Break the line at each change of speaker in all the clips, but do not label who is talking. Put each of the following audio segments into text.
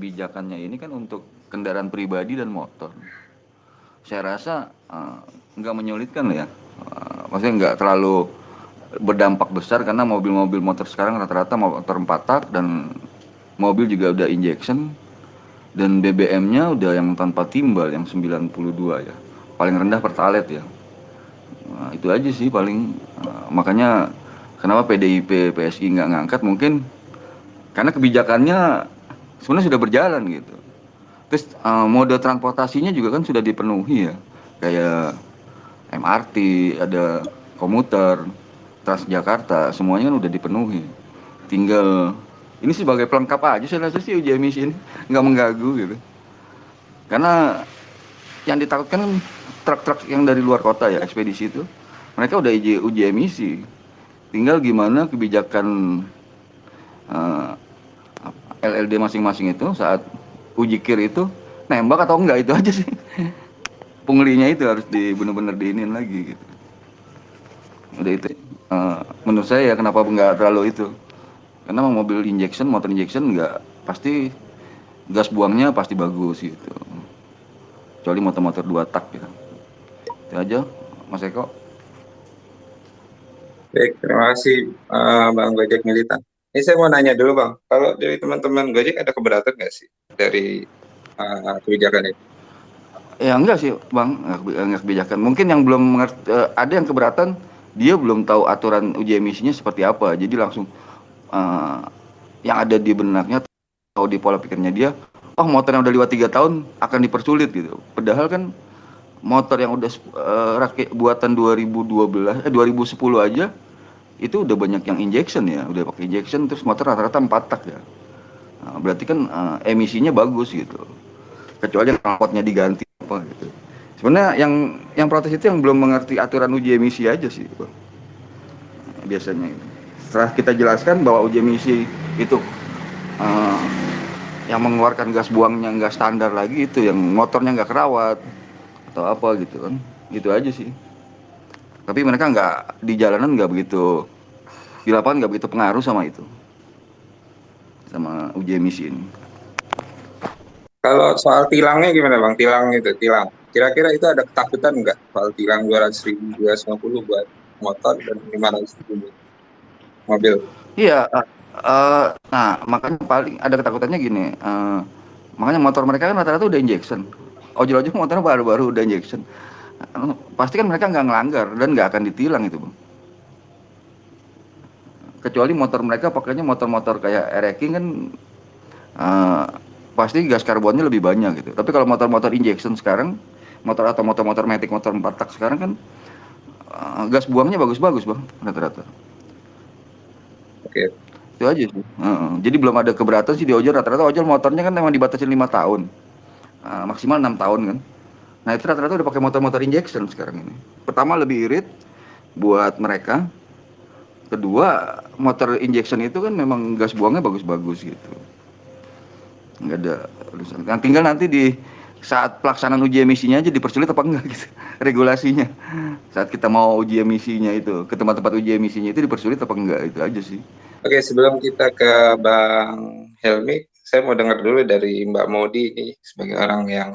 kebijakannya ini kan untuk kendaraan pribadi dan motor. Saya rasa nggak menyulitkan ya, maksudnya nggak terlalu berdampak besar karena mobil-mobil motor sekarang rata-rata motor 4 tak dan mobil juga udah injection dan BBM-nya udah yang tanpa timbal yang 92 ya. Paling rendah Pertalite ya. Nah, itu aja sih paling makanya kenapa PDIP PSI nggak ngangkat mungkin karena kebijakannya sebenarnya sudah berjalan gitu. Terus mode transportasinya juga kan sudah dipenuhi ya. Kayak MRT, ada komuter, Transjakarta, semuanya kan udah dipenuhi. Tinggal ini sebagai pelengkap aja saya rasa sih uji emisi ini nggak mengganggu gitu. Karena yang ditakutkan kan truk-truk yang dari luar kota ya ekspedisi itu mereka udah uji emisi. Tinggal gimana kebijakan eh, LLD masing-masing itu saat uji kir itu nembak atau enggak itu aja sih. Punglinya itu harus bener-bener diinin lagi gitu. Udah itu menurut saya ya kenapa enggak terlalu itu karena mobil injection motor injection enggak pasti gas buangnya pasti bagus gitu kecuali motor-motor 2 tak gitu itu aja Mas Eko.
Baik, terima kasih Bang Gojek Militan. Ini saya mau nanya dulu Bang, kalau dari teman-teman Gojek ada keberatan nggak sih dari kebijakan ini?
Ya enggak sih bang, enggak kebijakan. Mungkin yang belum mengerti, ada yang keberatan, dia belum tahu aturan uji emisinya seperti apa. Jadi langsung eh, yang ada di benaknya atau di pola pikirnya dia, oh motor yang udah lewat 3 tahun akan dipersulit gitu. Padahal kan motor yang udah rakit buatan 2012, 2010 aja itu udah banyak yang injection ya, udah pakai injection terus motor rata-rata 4 tak ya. Nah, berarti kan emisinya bagus gitu. Kecuali knalpotnya diganti apa gitu. Sebenarnya yang protes itu yang belum mengerti aturan uji emisi aja sih, Bang. Biasanya itu. Setelah kita jelaskan bahwa uji emisi itu uh, yang mengeluarkan gas buangnya nggak standar lagi itu yang motornya nggak kerawat atau apa gitu kan. Gitu aja sih. Tapi mereka nggak di jalanan nggak begitu di lapangan nggak begitu pengaruh sama itu sama uji emisi ini.
Kalau soal tilangnya gimana Bang? Tilang itu, tilang. Kira-kira itu ada ketakutan nggak soal tilang 200.000, 250 buat motor dan 500.000 buat mobil?
Iya, nah makanya paling ada ketakutannya gini, makanya motor mereka kan rata-rata udah injection. Ojol-ojol motornya baru-baru udah injection. Pasti kan mereka nggak ngelanggar dan nggak akan ditilang itu, Bang. Kecuali motor mereka pakainya motor-motor kayak Ereking kan eh, pasti gas karbonnya lebih banyak gitu. Tapi kalau motor-motor injection sekarang, motor atau motor-motor matic, motor 4 tak sekarang kan gas buangnya bagus-bagus, Bang, rata-rata.
Oke.
Itu aja sih. Jadi belum ada keberatan sih di ojol rata-rata ojol motornya kan memang dibatasi 5 tahun. Maksimal 6 tahun kan. Nah itu rata-rata udah pakai motor-motor injection sekarang ini. Pertama lebih irit buat mereka. Kedua motor injection itu kan memang gas buangnya bagus-bagus gitu. Nggak ada urusan. Nah, tinggal nanti di saat pelaksanaan uji emisinya aja dipersulit apa enggak gitu regulasinya. Saat kita mau uji emisinya itu ke tempat-tempat uji emisinya itu dipersulit apa enggak itu aja sih.
Oke, sebelum kita ke Bang Helmi, saya mau dengar dulu dari Mbak Modi ini sebagai orang yang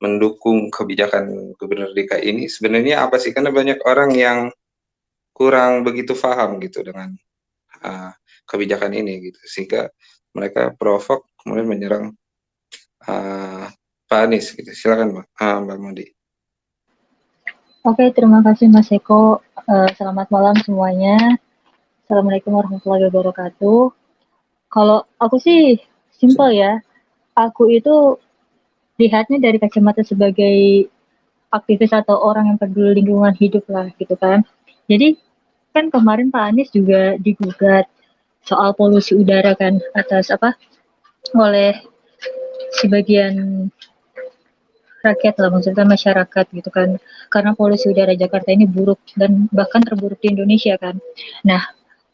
mendukung kebijakan Gubernur DKI ini. Sebenarnya apa sih? Karena banyak orang yang kurang begitu paham gitu dengan uh, kebijakan ini gitu, sehingga mereka provok kemudian menyerang uh, Pak Anies gitu. Silakan Mbak Modi.
Oke, terima kasih Mas Eko. Selamat malam semuanya. Assalamualaikum warahmatullahi wabarakatuh. Kalau aku sih simpel ya. Aku itu lihatnya dari kacamata sebagai aktivis atau orang yang peduli lingkungan hidup lah gitu kan. Jadi kan kemarin Pak Anies juga digugat soal polusi udara kan atas apa oleh sebagian rakyat lah maksudnya masyarakat gitu kan karena polusi udara Jakarta ini buruk dan bahkan terburuk di Indonesia kan. Nah,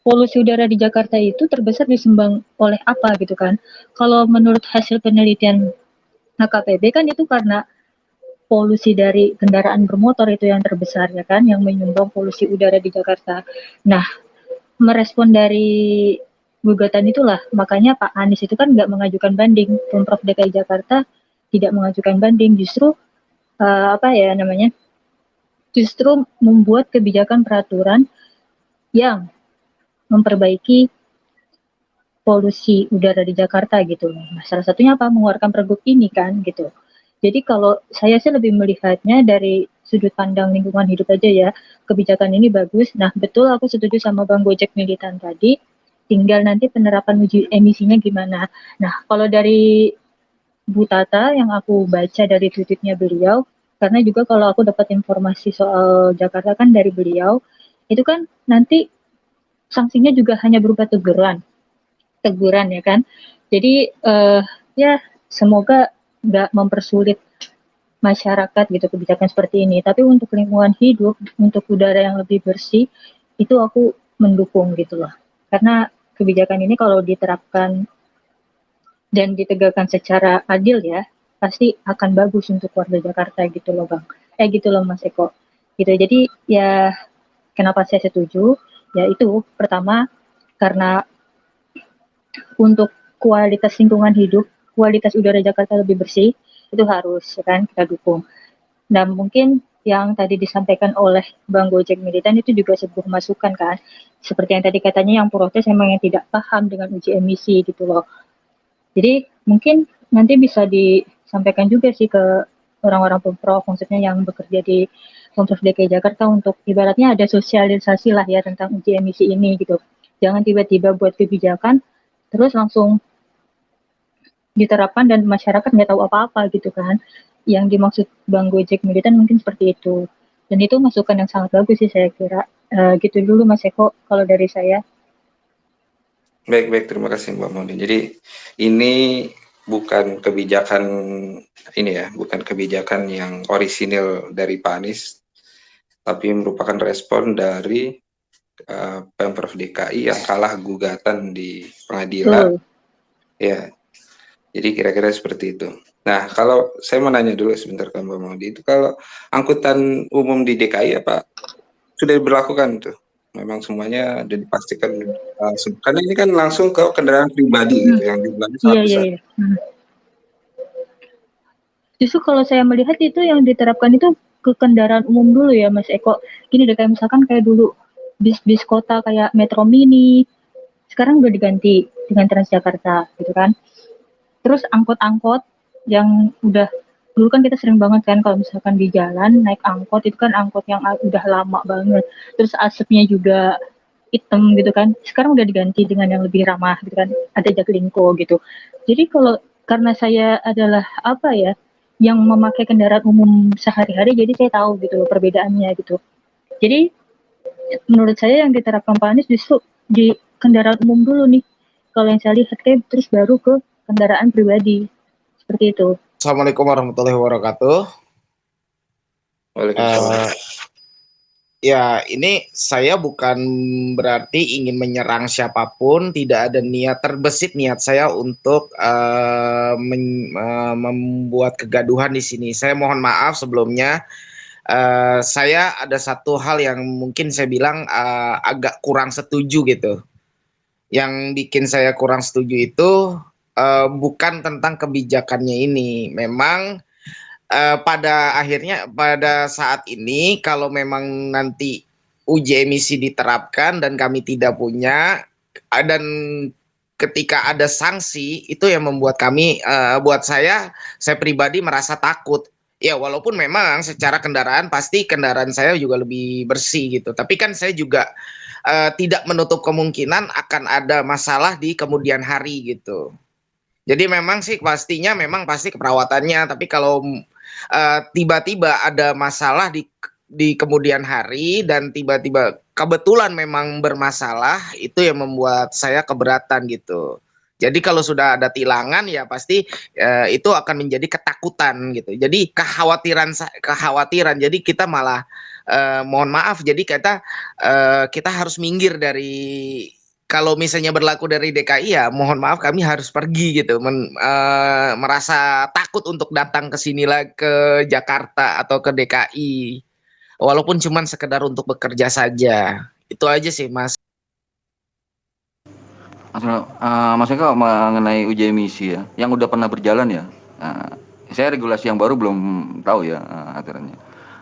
polusi udara di Jakarta itu terbesar disumbang oleh apa gitu kan. Kalau menurut hasil penelitian HKPB kan itu karena polusi dari kendaraan bermotor itu yang terbesar ya kan yang menyumbang polusi udara di Jakarta. Nah, merespon dari gugatan itulah makanya Pak Anies itu kan nggak mengajukan banding, Pemprov DKI Jakarta tidak mengajukan banding, justru apa ya namanya, justru membuat kebijakan peraturan yang memperbaiki polusi udara di Jakarta gitu. Nah, salah satunya apa? Mengeluarkan pergub ini kan gitu. Jadi kalau saya sih lebih melihatnya dari sudut pandang lingkungan hidup aja ya, kebijakan ini bagus. Nah, betul aku setuju sama Bang Gojek Militan tadi, tinggal nanti penerapan uji emisinya gimana. Nah, kalau dari Bu Tata yang aku baca dari tweetnya beliau, karena juga kalau aku dapat informasi soal Jakarta kan dari beliau, itu kan nanti sanksinya juga hanya berupa teguran ya kan. Jadi ya semoga nggak mempersulit masyarakat gitu kebijakan seperti ini. Tapi untuk lingkungan hidup, untuk udara yang lebih bersih, itu aku mendukung gitu loh. Karena kebijakan ini kalau diterapkan dan ditegakkan secara adil ya, pasti akan bagus untuk warga Jakarta gitu loh Bang. Gitu loh Mas Eko. Gitu. Jadi ya kenapa saya setuju? Ya itu pertama karena untuk kualitas lingkungan hidup, kualitas udara Jakarta lebih bersih, itu harus ya kan kita dukung. Dan mungkin yang tadi disampaikan oleh Bang Gojek Militan itu juga sebuah masukan kan. Seperti yang tadi katanya yang protes memang yang tidak paham dengan uji emisi gitu loh. Jadi mungkin nanti bisa disampaikan juga sih ke orang-orang Pemprov, maksudnya yang bekerja di Pemprov DKI Jakarta untuk ibaratnya ada sosialisasi lah ya tentang uji emisi ini gitu. Jangan tiba-tiba buat kebijakan terus langsung diterapkan dan masyarakat nggak tahu apa-apa gitu kan. Yang dimaksud Bang Gojek Militan mungkin seperti itu. Dan itu masukan yang sangat bagus sih saya kira. Gitu dulu Mas Eko kalau dari saya.
Baik, terima kasih Mbak Moni. Jadi ini bukan kebijakan bukan kebijakan yang orisinil dari Pak Anies, tapi merupakan respon dari Pemprov DKI yang kalah gugatan di pengadilan. Ya, jadi kira-kira seperti itu. Nah, kalau saya mau nanya dulu sebentar ke Mbak Moni, itu kalau angkutan umum di DKI apa sudah diberlakukan tuh? Memang semuanya sudah dipastikan, karena ini kan langsung ke kendaraan pribadi gitu, yang jumlahnya sangat besar.
Iya. Justru kalau saya melihat itu yang diterapkan itu ke kendaraan umum dulu ya Mas Eko. Gini deh kayak misalkan kayak dulu bis-bis kota kayak Metro Mini, sekarang udah diganti dengan Transjakarta gitu kan. Terus angkot-angkot yang dulu kan kita sering banget kan kalau misalkan di jalan naik angkot itu kan angkot yang udah lama banget. Terus asapnya juga hitam gitu kan. Sekarang udah diganti dengan yang lebih ramah gitu kan. Ada Jaklingko gitu. Jadi kalau karena saya adalah apa ya yang memakai kendaraan umum sehari-hari jadi saya tahu gitu perbedaannya gitu. Jadi menurut saya yang diterapkan Pak Anies justru di kendaraan umum dulu nih. Kalau yang saya lihat kayak terus baru ke kendaraan pribadi. Seperti itu.
Assalamualaikum warahmatullahi wabarakatuh.
Waalaikumsalam.
Ya, ini saya bukan berarti ingin menyerang siapapun, tidak ada niat terbesit niat saya untuk membuat kegaduhan di sini. Saya mohon maaf sebelumnya. Saya ada satu hal yang mungkin saya bilang agak kurang setuju gitu. Yang bikin saya kurang setuju itu bukan tentang kebijakannya ini. Memang pada akhirnya pada saat ini kalau memang nanti uji emisi diterapkan dan kami tidak punya dan ketika ada sanksi itu yang membuat kami buat saya pribadi merasa takut. Ya walaupun memang secara kendaraan pasti kendaraan saya juga lebih bersih gitu. Tapi kan saya juga tidak menutup kemungkinan akan ada masalah di kemudian hari gitu. Jadi memang sih pastinya memang pasti keperawatannya, tapi kalau tiba-tiba ada masalah di kemudian hari dan tiba-tiba kebetulan memang bermasalah, itu yang membuat saya keberatan gitu. Jadi kalau sudah ada tilangan ya pasti itu akan menjadi ketakutan gitu. Jadi kekhawatiran. Jadi kita malah mohon maaf. Jadi kita harus minggir dari kalau misalnya berlaku dari DKI ya mohon maaf kami harus pergi gitu merasa takut untuk datang ke sini lagi ke Jakarta atau ke DKI walaupun cuma sekedar untuk bekerja saja itu aja sih Mas.
Mas Eko mengenai uji emisi ya, yang udah pernah berjalan ya. Nah, saya regulasi yang baru belum tahu ya aturannya.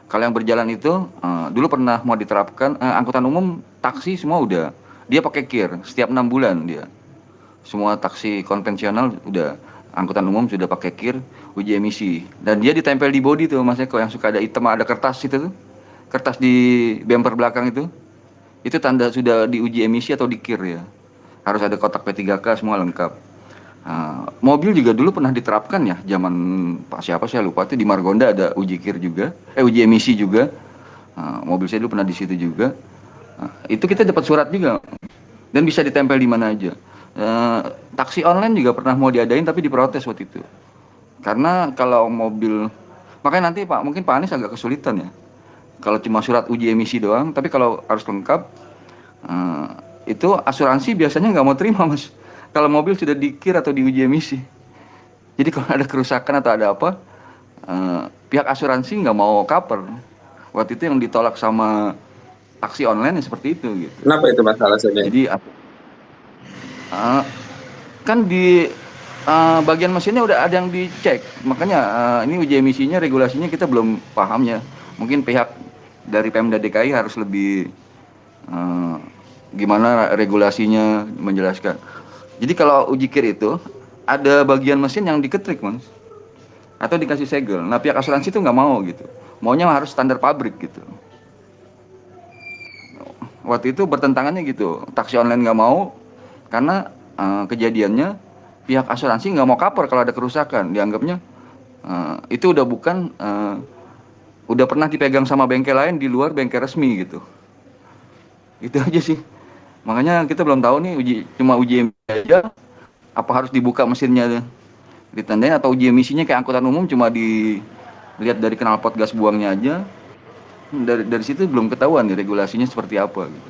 Kalau yang berjalan itu dulu pernah mau diterapkan angkutan umum taksi semua udah dia pakai KIR setiap 6 bulan dia. Semua taksi konvensional udah angkutan umum sudah pakai KIR uji emisi dan dia ditempel di bodi tuh Mas Eko yang suka ada hitam ada kertas itu tuh. Kertas di bumper belakang itu tanda sudah diuji emisi atau di KIR ya. Harus ada kotak P3K semua lengkap. Mobil juga dulu pernah diterapkan ya, zaman Pak siapa saya lupa tuh di Margonda ada uji KIR juga, uji emisi juga. Mobil saya dulu pernah di situ juga. Itu kita dapat surat juga dan bisa ditempel di mana aja. Taksi online juga pernah mau diadain tapi diprotes waktu itu. Karena kalau mobil, makanya nanti Pak mungkin Pak Anies agak kesulitan ya. Kalau cuma surat uji emisi doang, tapi kalau harus lengkap, eh, itu asuransi biasanya nggak mau terima mas. Kalau mobil sudah dikir atau diuji emisi. Jadi kalau ada kerusakan atau ada apa, pihak asuransi nggak mau cover. Waktu itu yang ditolak sama taksi online ya seperti itu gitu.
Kenapa itu masalah sebenarnya?
Jadi kan di bagian mesinnya udah ada yang dicek. Makanya ini uji emisinya regulasinya kita belum pahamnya. Mungkin pihak dari Pemda DKI harus lebih gimana regulasinya menjelaskan. Jadi kalau uji kir itu ada bagian mesin yang diketrik mas atau dikasih segel. Nah pihak asuransi itu nggak mau gitu. Maunya harus standar pabrik gitu. Waktu itu bertentangannya gitu. Taksi online nggak mau karena kejadiannya pihak asuransi nggak mau cover kalau ada kerusakan. Dianggapnya itu udah bukan udah pernah dipegang sama bengkel lain di luar bengkel resmi gitu. Itu aja sih. Makanya kita belum tahu nih cuma uji emisi aja apa harus dibuka mesinnya ditandain atau uji emisinya kayak angkutan umum cuma dilihat dari knalpot gas buangnya aja. Dari situ belum ketahuan nih regulasinya seperti apa gitu.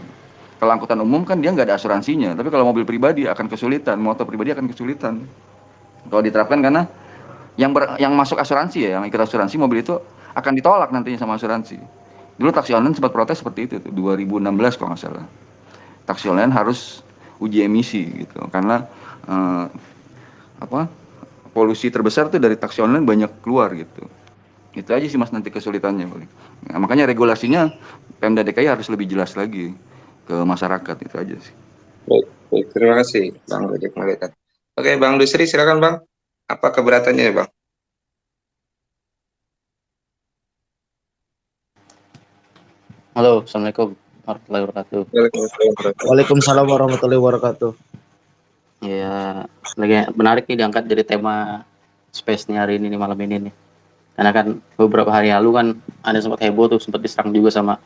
Kalau angkutan umum kan dia nggak ada asuransinya, tapi kalau mobil pribadi akan kesulitan, motor pribadi akan kesulitan. Kalau diterapkan karena yang masuk asuransi ya, yang ikut asuransi mobil itu akan ditolak nantinya sama asuransi. Dulu taksi online sempat protes seperti itu tuh, 2016 kalau nggak salah. Taksi online harus uji emisi gitu, karena apa polusi terbesar tuh dari taksi online banyak keluar gitu. Itu aja sih mas nanti kesulitannya paling. Nah, makanya regulasinya Pemda DKI harus lebih jelas lagi ke masyarakat itu aja sih.
Baik, baik. Terima kasih Bang Ojek Malaikat. Oke, Bang Dusri silakan Bang. Apa keberatannya ya Bang?
Halo, Assalamualaikum warahmatullahi wabarakatuh.
Waalaikumsalam warahmatullahi wabarakatuh.
Ya, lagi menarik nih diangkat jadi tema space-nya hari ini nih, malam ini nih. Karena kan beberapa hari lalu kan ada sempat heboh tuh, sempat diserang juga sama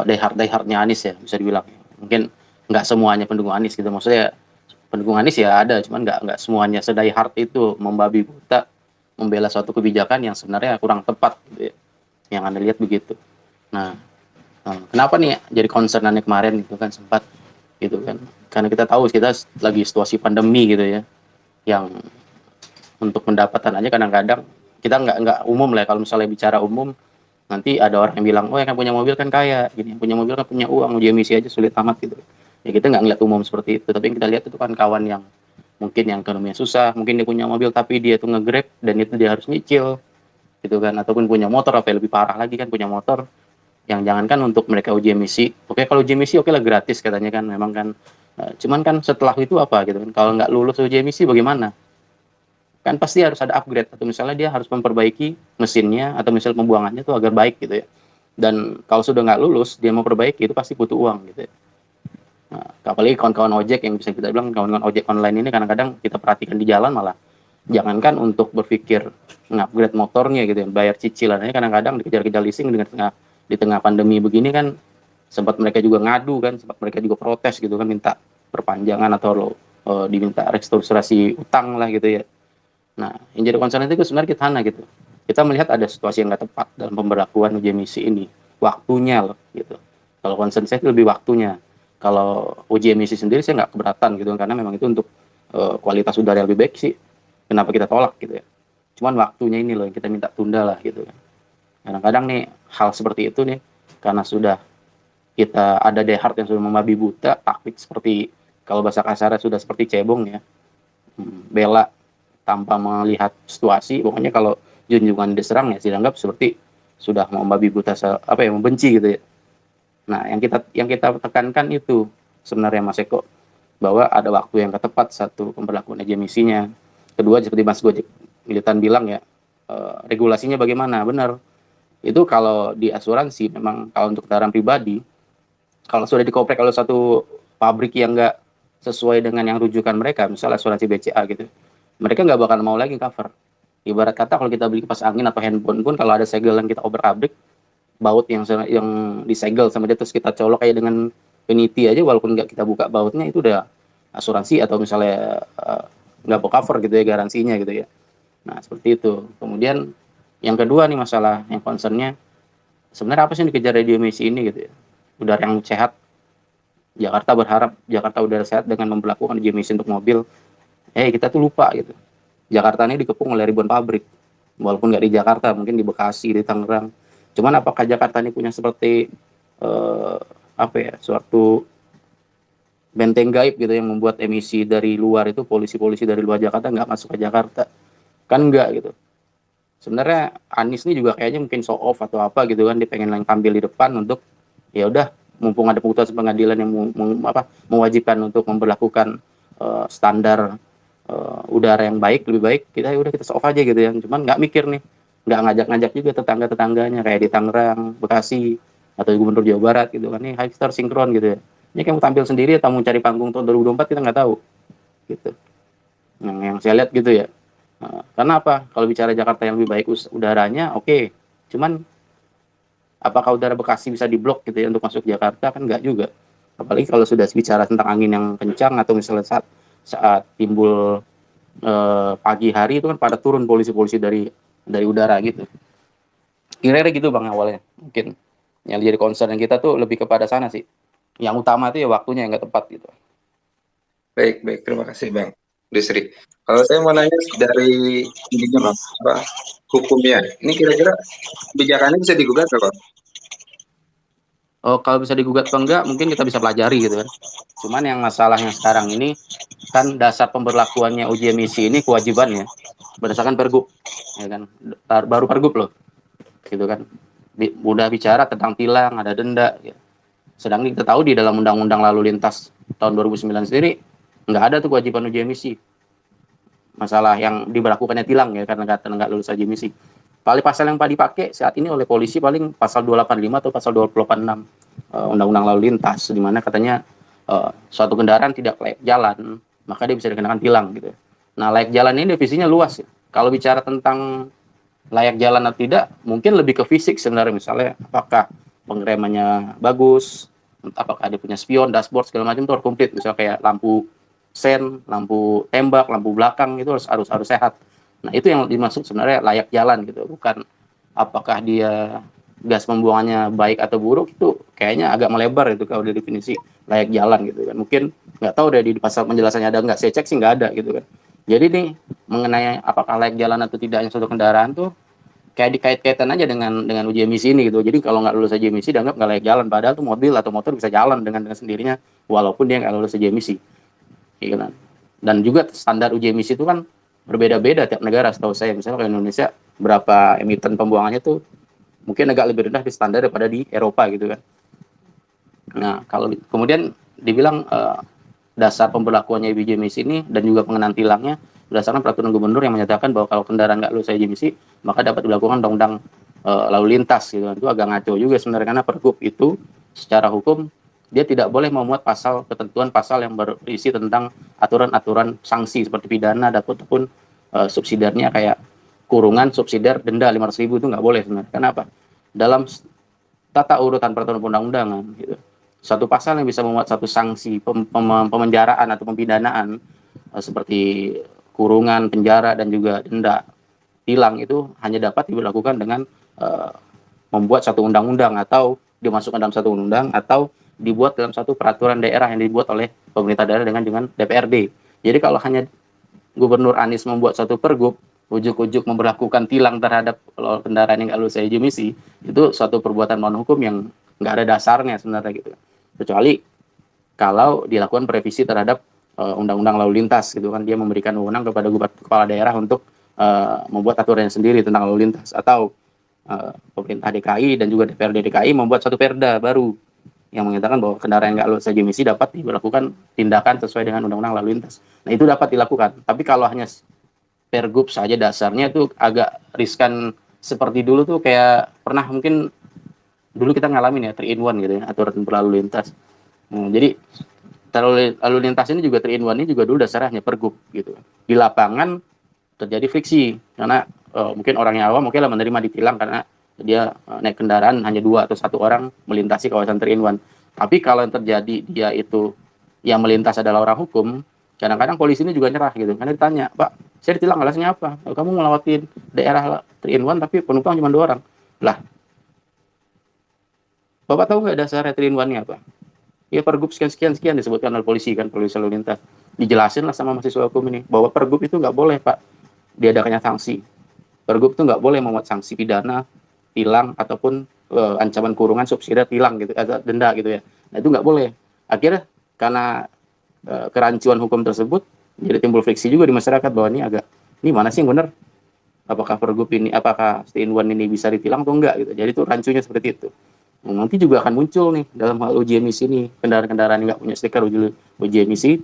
die-hardnya Anies ya, bisa dibilang. Mungkin nggak semuanya pendukung Anies gitu, maksudnya pendukung Anies ya ada, cuman nggak semuanya se-die hard itu membabi buta membela suatu kebijakan yang sebenarnya kurang tepat gitu ya. Yang Anda lihat begitu. Nah, kenapa nih jadi concern aneh kemarin gitu kan sempat gitu kan, karena kita tahu kita lagi situasi pandemi gitu ya, yang untuk pendapatan aja kadang-kadang kita nggak umum lah ya. Kalau misalnya bicara umum nanti ada orang yang bilang oh yang punya mobil kan kaya gini, yang punya mobil kan punya uang, uji emisi aja sulit amat gitu ya. Kita nggak ngeliat umum seperti itu, tapi yang kita lihat itu kan kawan yang mungkin yang ekonominya susah, mungkin dia punya mobil tapi dia tuh nge-grab dan itu dia harus nyicil gitu kan, ataupun punya motor apa yang lebih parah lagi kan, punya motor yang jangankan untuk mereka uji emisi, oke kalau uji emisi oke lah gratis katanya kan, memang kan, cuman kan setelah itu apa gitu kan, kalau nggak lulus uji emisi bagaimana, kan pasti harus ada upgrade, atau misalnya dia harus memperbaiki mesinnya, atau misalnya pembuangannya itu agar baik gitu ya, dan kalau sudah nggak lulus dia mau perbaiki itu pasti butuh uang gitu ya. Nah, apalagi kawan-kawan ojek yang bisa kita bilang kawan-kawan ojek online ini kadang-kadang kita perhatikan di jalan malah jangankan untuk berpikir ngupgrade motornya gitu ya, bayar cicilannya kadang-kadang dikejar-kejar leasing dengan di tengah pandemi begini kan, sempat mereka juga ngadu kan, sempat mereka juga protes gitu kan, minta perpanjangan atau diminta restrukturisasi utang lah gitu ya. Nah, yang jadi concern itu sebenarnya kita gitu. Kita melihat ada situasi yang nggak tepat dalam pemberlakuan uji emisi ini, waktunya loh gitu. Kalau concern saya itu lebih waktunya. Kalau uji emisi sendiri saya nggak keberatan gitu, karena memang itu untuk kualitas udara yang lebih baik sih. Kenapa kita tolak gitu ya? Cuman waktunya ini loh yang kita minta tunda lah gitu kan. Kadang-kadang nih hal seperti itu nih, karena sudah kita ada die hard yang sudah membabi buta taktik seperti kalau bahasa kasarnya sudah seperti cebong ya, bela tanpa melihat situasi. Pokoknya kalau junjungan diserang ya dianggap seperti sudah mau membabi buta, apa ya, membenci gitu ya. Nah, yang kita tekankan itu sebenarnya Mas Eko, bahwa ada waktu yang tepat, satu, pemberlakuan uji emisinya, kedua seperti Mas Gojek Militan bilang ya, regulasinya bagaimana. Benar, itu kalau di asuransi memang kalau untuk kendaraan pribadi, kalau sudah dikoprek oleh satu pabrik yang nggak sesuai dengan yang rujukan mereka, misalnya asuransi BCA gitu, mereka nggak bakal mau lagi cover. Ibarat kata kalau kita beli kipas angin atau handphone pun, kalau ada segel yang kita obrak-abrik, baut yang disegel sama dia terus kita colok kayak dengan peniti aja, walaupun nggak kita buka bautnya, itu udah asuransi atau misalnya nggak cover gitu ya, garansinya gitu ya. Nah, seperti itu. Kemudian yang kedua nih, masalah yang concernnya sebenarnya apa sih yang dikejar radio emisi ini gitu ya, udara yang sehat. Jakarta berharap Jakarta udara sehat dengan memperlakukan uji emisi untuk mobil. Kita tuh lupa gitu, Jakarta ini dikepung oleh ribuan pabrik, walaupun nggak di Jakarta, mungkin di Bekasi, di Tangerang. Cuman apakah Jakarta ini punya seperti apa ya, suatu benteng gaib gitu yang membuat emisi dari luar itu, polisi-polisi dari luar Jakarta nggak masuk ke Jakarta? Kan enggak gitu. Sebenarnya Anies ini juga kayaknya mungkin show off atau apa gitu kan, dia pengen tampil di depan untuk ya udah, mumpung ada putusan pengadilan yang mewajibkan untuk memberlakukan standar udara yang baik, lebih baik kita ya udah, kita show off aja gitu ya. Cuman nggak mikir nih, nggak ngajak-ngajak juga tetangga-tetangganya kayak di Tangerang, Bekasi, atau Gubernur Jawa Barat gitu kan, nih High Star sinkron gitu ya. Ini kayak mau tampil sendiri atau mau cari panggung tahun 2024, kita nggak tahu gitu. Yang saya lihat gitu ya. Karena apa? Kalau bicara Jakarta yang lebih baik udaranya, oke. Cuman apakah udara Bekasi bisa diblok gitu ya untuk masuk Jakarta? Kan enggak juga. Apalagi kalau sudah bicara tentang angin yang kencang, atau misalnya saat timbul pagi hari itu kan pada turun polisi-polisi dari udara gitu. Kira-kira gitu Bang awalnya. Mungkin yang jadi concern kita tuh lebih kepada sana sih. Yang utama tuh ya waktunya yang nggak tepat gitu.
Baik, terima kasih Bang Desri. Kalau saya mau nanya dari ininya Bang, hukumnya. Ini kira-kira kebijakannya bisa digugat nggak Bang?
Oh, kalau bisa digugat atau enggak, mungkin kita bisa pelajari gitu kan. Cuman yang masalahnya sekarang ini kan dasar pemberlakuannya uji emisi ini kewajibannya berdasarkan Pergub, ya kan, baru Pergub loh, gitu kan. Udah bicara tentang tilang, ada denda. Ya. Sedangkan kita tahu di dalam Undang-Undang Lalu Lintas tahun 2009 sendiri nggak ada tuh kewajiban uji emisi. Masalah yang diberlakukannya tilang ya, karena nggak lulus uji emisi. Paling pasal yang dipakai saat ini oleh polisi paling pasal 285 atau pasal 286 Undang-Undang Lalu Lintas, di mana katanya suatu kendaraan tidak layak jalan, maka dia bisa dikenakan tilang gitu. Nah, layak jalan ini definisinya luas ya. Kalau bicara tentang layak jalan atau tidak, mungkin lebih ke fisik sebenarnya, misalnya apakah pengeremannya bagus, apakah dia punya spion, dashboard segala macam itu harus komplit, misalnya kayak lampu sen, lampu tembak, lampu belakang itu harus sehat. Nah, itu yang dimaksud sebenarnya layak jalan gitu, bukan apakah dia gas pembuangannya baik atau buruk. Itu kayaknya agak melebar itu kalau definisi layak jalan gitu kan. Mungkin nggak tahu deh di pasal penjelasannya ada nggak, saya cek sih nggak ada gitu kan. Jadi nih, mengenai apakah layak jalan atau tidaknya suatu kendaraan tuh kayak dikait-kaitan aja dengan uji emisi ini gitu. Jadi kalau nggak lulus uji emisi dianggap nggak layak jalan, padahal tuh mobil atau motor bisa jalan dengan sendirinya walaupun dia nggak lulus uji emisi, gitu kan. Dan juga standar uji emisi itu kan berbeda-beda tiap negara. Setahu saya, misalnya kalau Indonesia berapa emiten pembuangannya tuh mungkin agak lebih rendah di standar daripada di Eropa gitu kan. Nah, kalau kemudian dibilang dasar pemberlakuannya uji emisi ini dan juga pengenaan tilangnya berdasarkan peraturan gubernur yang menyatakan bahwa kalau kendaraan nggak lulus uji emisi maka dapat dilakukan undang-undang lalu lintas gitu. Itu agak ngaco juga sebenarnya, karena Pergub itu secara hukum dia tidak boleh memuat ketentuan pasal yang berisi tentang aturan-aturan sanksi seperti pidana ataupun subsidiarnya kayak kurungan, subsidiar, denda 500.000 itu nggak boleh sebenarnya. Kenapa? Dalam tata urutan peraturan perundang-undangan gitu, satu pasal yang bisa memuat satu sanksi pemenjaraan atau pempidanaan seperti kurungan, penjara, dan juga denda, tilang, itu hanya dapat diberlakukan dengan membuat satu undang-undang atau dimasukkan dalam satu undang atau dibuat dalam satu peraturan daerah yang dibuat oleh pemerintah daerah dengan DPRD. Jadi kalau hanya Gubernur Anies membuat satu pergub, ujuk-ujuk memberlakukan tilang terhadap kendaraan yang nggak lulus uji emisi, itu suatu perbuatan melawan hukum yang nggak ada dasarnya sebenarnya gitu. Kecuali kalau dilakukan revisi terhadap undang-undang lalu lintas gitu kan, dia memberikan wewenang kepada kepala daerah untuk membuat aturan sendiri tentang lalu lintas, atau pemerintah DKI dan juga DPRD DKI membuat satu perda baru yang mengatakan bahwa kendaraan yang nggak lolos uji emisi dapat dilakukan tindakan sesuai dengan undang-undang lalu lintas. Nah, itu dapat dilakukan. Tapi kalau hanya pergub saja dasarnya itu agak riskan. Seperti dulu tuh kayak pernah mungkin dulu kita ngalamin ya 3 in 1 gitu ya, aturan berlalu lintas. Jadi lalu lintas ini juga 3 in 1 ini juga dulu dasarnya hanya pergub gitu. Di lapangan terjadi friksi karena mungkin orang yang awam mungkin lah menerima ditilang karena dia naik kendaraan hanya 2 atau 1 orang melintasi kawasan 3 in 1. Tapi kalau yang terjadi dia itu yang melintas adalah orang hukum, kadang-kadang polisi ini juga nyerah gitu. Karena ditanya, "Pak, saya ditilang alasannya apa? Kamu melewatin daerah 3 in 1 tapi penumpang cuma 2 orang." Lah, Bapak tahu nggak dasarnya 3 in 1-nya apa? Ya pergub sekian disebutkan oleh polisi kan, polisi lalu lintas. Dijelasin lah sama mahasiswa hukum ini bahwa pergub itu nggak boleh, Pak, diadakannya sanksi. Pergub itu nggak boleh membuat sanksi pidana, tilang ataupun ancaman kurungan subsidi tilang gitu, atau denda gitu ya. Nah, itu nggak boleh. Akhirnya karena kerancuan hukum tersebut jadi timbul friksi juga di masyarakat bahwa ini mana sih yang benar? Apakah pergub ini, apakah stay in one ini bisa ditilang atau enggak gitu. Jadi itu rancunya seperti itu. Nah, nanti juga akan muncul nih dalam hal uji emisi ini, kendaraan-kendaraan yang nggak punya stiker uji emisi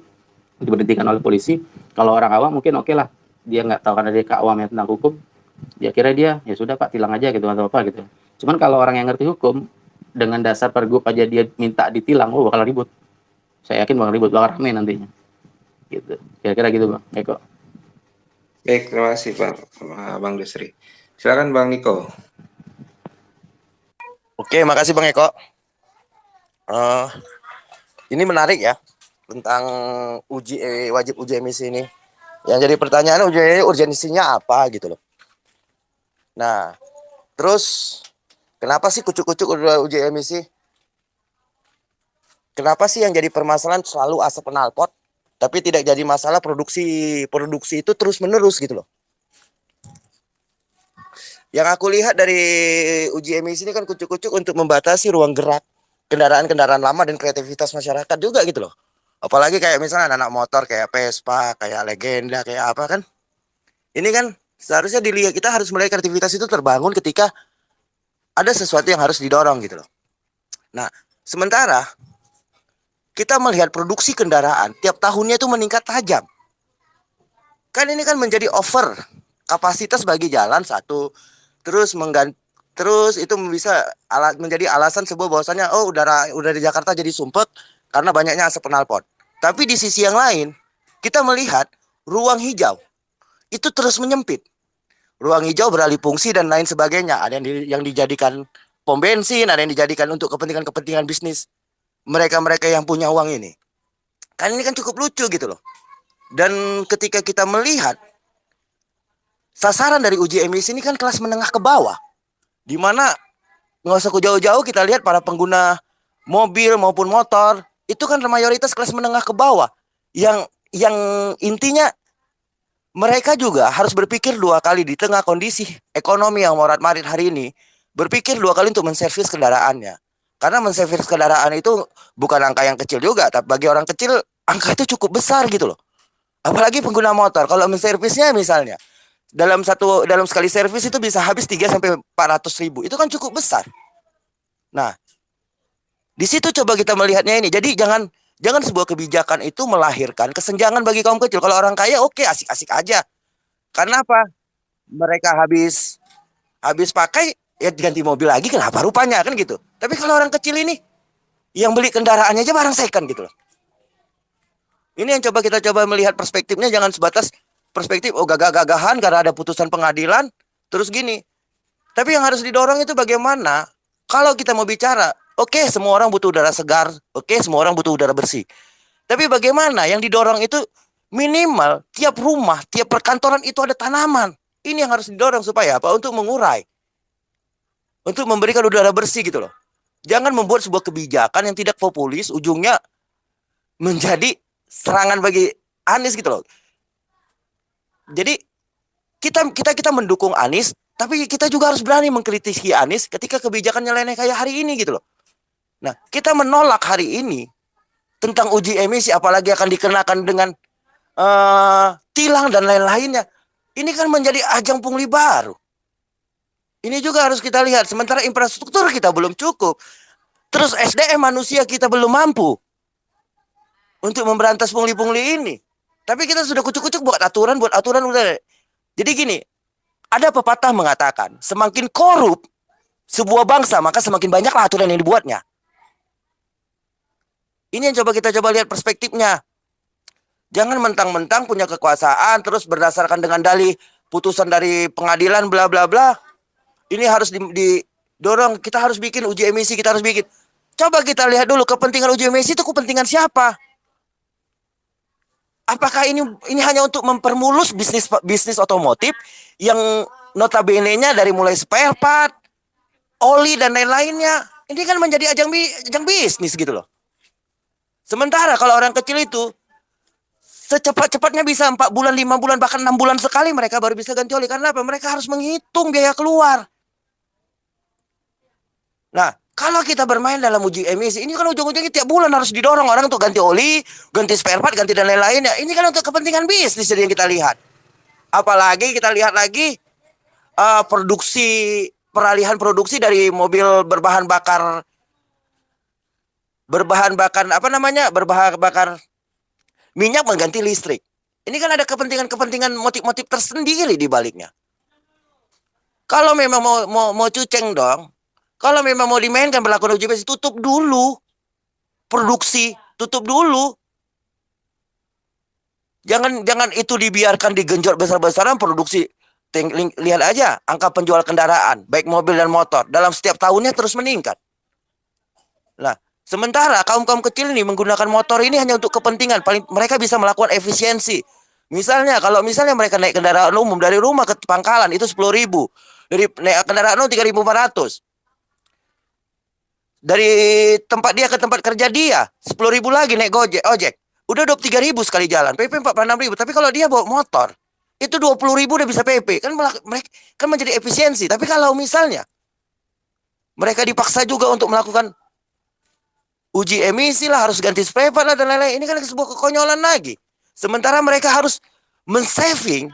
diberhentikan oleh polisi. Kalau orang awam mungkin oke lah, dia nggak tahu karena dia keawaman tentang hukum, dia kira dia ya sudah Pak tilang aja gitu atau apa gitu. Cuman kalau orang yang ngerti hukum dengan dasar pergub aja dia minta ditilang, bakal ribut. Saya yakin bakal ribut, bakal rame nantinya. Gitu. Kira-kira gitu Bang Eko.
Baik, terima kasih Pak Bang Desri. Silakan Bang Niko.
Oke, makasih Bang Eko. Ini menarik ya tentang wajib uji emisi ini. Yang jadi pertanyaan urgensinya apa gitu loh. Nah, terus kenapa sih kucuk-kucuk uji emisi? Kenapa sih yang jadi permasalahan selalu asap knalpot, tapi tidak jadi masalah produksi itu terus-menerus gitu loh. Yang aku lihat dari uji emisi ini kan kucuk-kucuk untuk membatasi ruang gerak kendaraan-kendaraan lama dan kreativitas masyarakat juga gitu loh. Apalagi kayak misalnya anak motor kayak Vespa, kayak Legenda, kayak apa kan. Ini kan seharusnya dilihat, kita harus melihat kreativitas itu terbangun ketika ada sesuatu yang harus didorong gitu loh. Nah, sementara kita melihat produksi kendaraan tiap tahunnya itu meningkat tajam. Kan ini kan menjadi over kapasitas bagi jalan satu, terus itu bisa menjadi alasan sebuah bahwasannya udara di Jakarta jadi sumpek karena banyaknya asap knalpot. Tapi di sisi yang lain kita melihat ruang hijau itu terus menyempit. Ruang hijau beralih fungsi dan lain sebagainya. Ada yang dijadikan pom bensin, ada yang dijadikan untuk kepentingan bisnis mereka yang punya uang ini. Kan ini kan cukup lucu gitu loh. Dan ketika kita melihat sasaran dari uji emisi ini kan kelas menengah ke bawah, di mana nggak usah jauh-jauh kita lihat para pengguna mobil maupun motor itu kan mayoritas kelas menengah ke bawah, yang intinya mereka juga harus berpikir 2 kali di tengah kondisi ekonomi yang morat-marit hari ini, berpikir 2 kali untuk menservis kendaraannya. Karena menservis kendaraan itu bukan angka yang kecil juga, tapi bagi orang kecil angka itu cukup besar gitu loh. Apalagi pengguna motor, kalau menservisnya misalnya dalam sekali servis itu bisa habis 3 sampai 400 ribu. Itu kan cukup besar. Nah, di situ coba kita melihatnya ini. Jadi jangan sebuah kebijakan itu melahirkan kesenjangan bagi kaum kecil. Kalau orang kaya oke, asik-asik aja. Karena apa? Mereka habis pakai ya ganti mobil lagi, kenapa rupanya kan gitu. Tapi kalau orang kecil ini yang beli kendaraannya aja barang second gitu loh. Ini yang kita coba melihat perspektifnya, jangan sebatas perspektif gagah-gagahan karena ada putusan pengadilan terus gini. Tapi yang harus didorong itu bagaimana kalau kita mau bicara, oke, semua orang butuh udara segar, oke, semua orang butuh udara bersih. Tapi bagaimana yang didorong itu minimal tiap rumah, tiap perkantoran itu ada tanaman. Ini yang harus didorong supaya apa? Untuk mengurai, untuk memberikan udara bersih gitu loh. Jangan membuat sebuah kebijakan yang tidak populis, ujungnya menjadi serangan bagi Anies gitu loh. Jadi kita mendukung Anies, tapi kita juga harus berani mengkritisi Anies ketika kebijakannya nyeleneh kayak hari ini gitu loh. Nah, kita menolak hari ini tentang uji emisi, apalagi akan dikenakan dengan tilang dan lain-lainnya. Ini kan menjadi ajang pungli baru. Ini juga harus kita lihat. Sementara infrastruktur kita belum cukup. Terus SDM manusia kita belum mampu untuk memberantas pungli-pungli ini. Tapi kita sudah kucuk-kucuk buat aturan udah. Jadi gini, ada pepatah mengatakan, semakin korup sebuah bangsa, maka semakin banyaklah aturan yang dibuatnya. Ini yang kita coba lihat perspektifnya. Jangan mentang-mentang punya kekuasaan terus berdasarkan dengan dalih putusan dari pengadilan bla bla bla. Ini harus didorong, kita harus bikin uji emisi, kita harus bikin. Coba kita lihat dulu kepentingan uji emisi itu kepentingan siapa? Apakah ini hanya untuk mempermulus bisnis otomotif yang notabene-nya dari mulai spare part, oli dan lain-lainnya. Ini kan menjadi ajang bisnis gitu loh. Sementara kalau orang kecil itu secepat-cepatnya bisa 4 bulan, 5 bulan, bahkan 6 bulan sekali mereka baru bisa ganti oli. Karena apa? Mereka harus menghitung biaya keluar. Nah, kalau kita bermain dalam uji emisi, ini kan ujung-ujungnya tiap bulan harus didorong orang untuk ganti oli, ganti spare part, ganti dan lain-lainnya. Ini kan untuk kepentingan bisnis yang kita lihat. Apalagi kita lihat lagi peralihan produksi dari mobil berbahan bakar minyak mengganti listrik. Ini kan ada kepentingan motif-motif tersendiri di baliknya. Kalau memang mau cuceng dong, kalau memang mau dimainkan berlaku uji emisi, tutup dulu produksi, tutup dulu. Jangan itu dibiarkan digenjot besar-besaran produksi. Lihat aja angka penjual kendaraan, baik mobil dan motor, dalam setiap tahunnya terus meningkat. Nah, sementara kaum kecil ini menggunakan motor ini hanya untuk kepentingan, paling mereka bisa melakukan efisiensi. Misalnya, kalau mereka naik kendaraan umum dari rumah ke pangkalan itu 10.000, dari naik kendaraan umum 3.400. Dari tempat dia ke tempat kerja dia 10.000 lagi naik ojek. Udah 23.000 sekali jalan, PP 46.000. Tapi kalau dia bawa motor, itu 20.000 udah bisa PP. Kan mereka kan menjadi efisiensi. Tapi kalau misalnya mereka dipaksa juga untuk melakukan uji emisi lah, harus ganti spare part lah dan lain-lain. Ini kan sebuah kekonyolan lagi. Sementara mereka harus mensaving,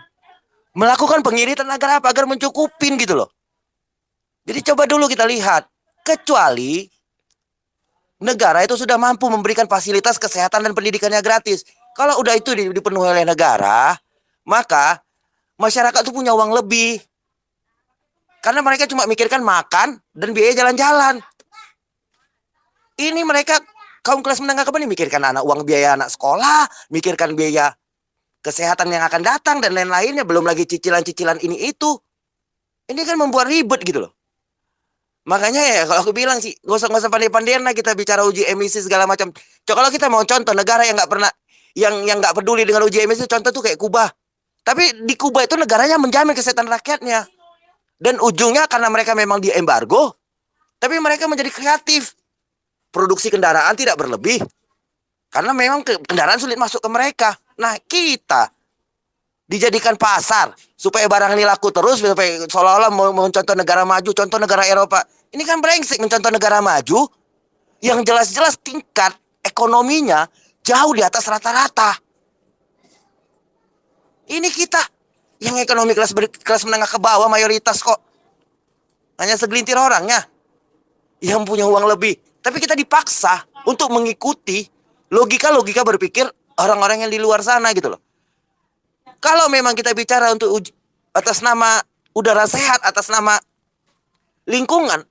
melakukan pengiritan agar apa? Agar mencukupin gitu loh. Jadi coba dulu kita lihat. Kecuali negara itu sudah mampu memberikan fasilitas kesehatan dan pendidikannya gratis. Kalau udah itu dipenuhi oleh negara, maka masyarakat itu punya uang lebih. Karena mereka cuma mikirkan makan dan biaya jalan-jalan. Ini mereka kaum kelas menengah ke bawah mikirkan uang biaya anak sekolah, mikirkan biaya kesehatan yang akan datang dan lain-lainnya, belum lagi cicilan-cicilan ini itu. Ini kan membuat ribet gitu loh. Makanya ya kalau aku bilang sih, gak usah pandai-pandaian lah kita bicara uji emisi segala macam. Coba kalau kita mau contoh negara yang nggak pernah, yang nggak peduli dengan uji emisi, contoh tuh kayak Kuba. Tapi di Kuba itu negaranya menjamin kesehatan rakyatnya. Dan ujungnya karena mereka memang di embargo, tapi mereka menjadi kreatif. Produksi kendaraan tidak berlebih. Karena memang kendaraan sulit masuk ke mereka. Nah kita dijadikan pasar supaya barang ini laku terus, supaya seolah-olah mau mencontoh negara maju, contoh negara Eropa. Ini kan brengsek mencontoh negara maju yang jelas-jelas tingkat ekonominya jauh di atas rata-rata. Ini kita yang ekonomi kelas menengah ke bawah mayoritas kok. Hanya segelintir orangnya yang punya uang lebih. Tapi kita dipaksa untuk mengikuti logika-logika berpikir orang-orang yang di luar sana gitu loh. Kalau memang kita bicara untuk atas nama udara sehat, atas nama lingkungan,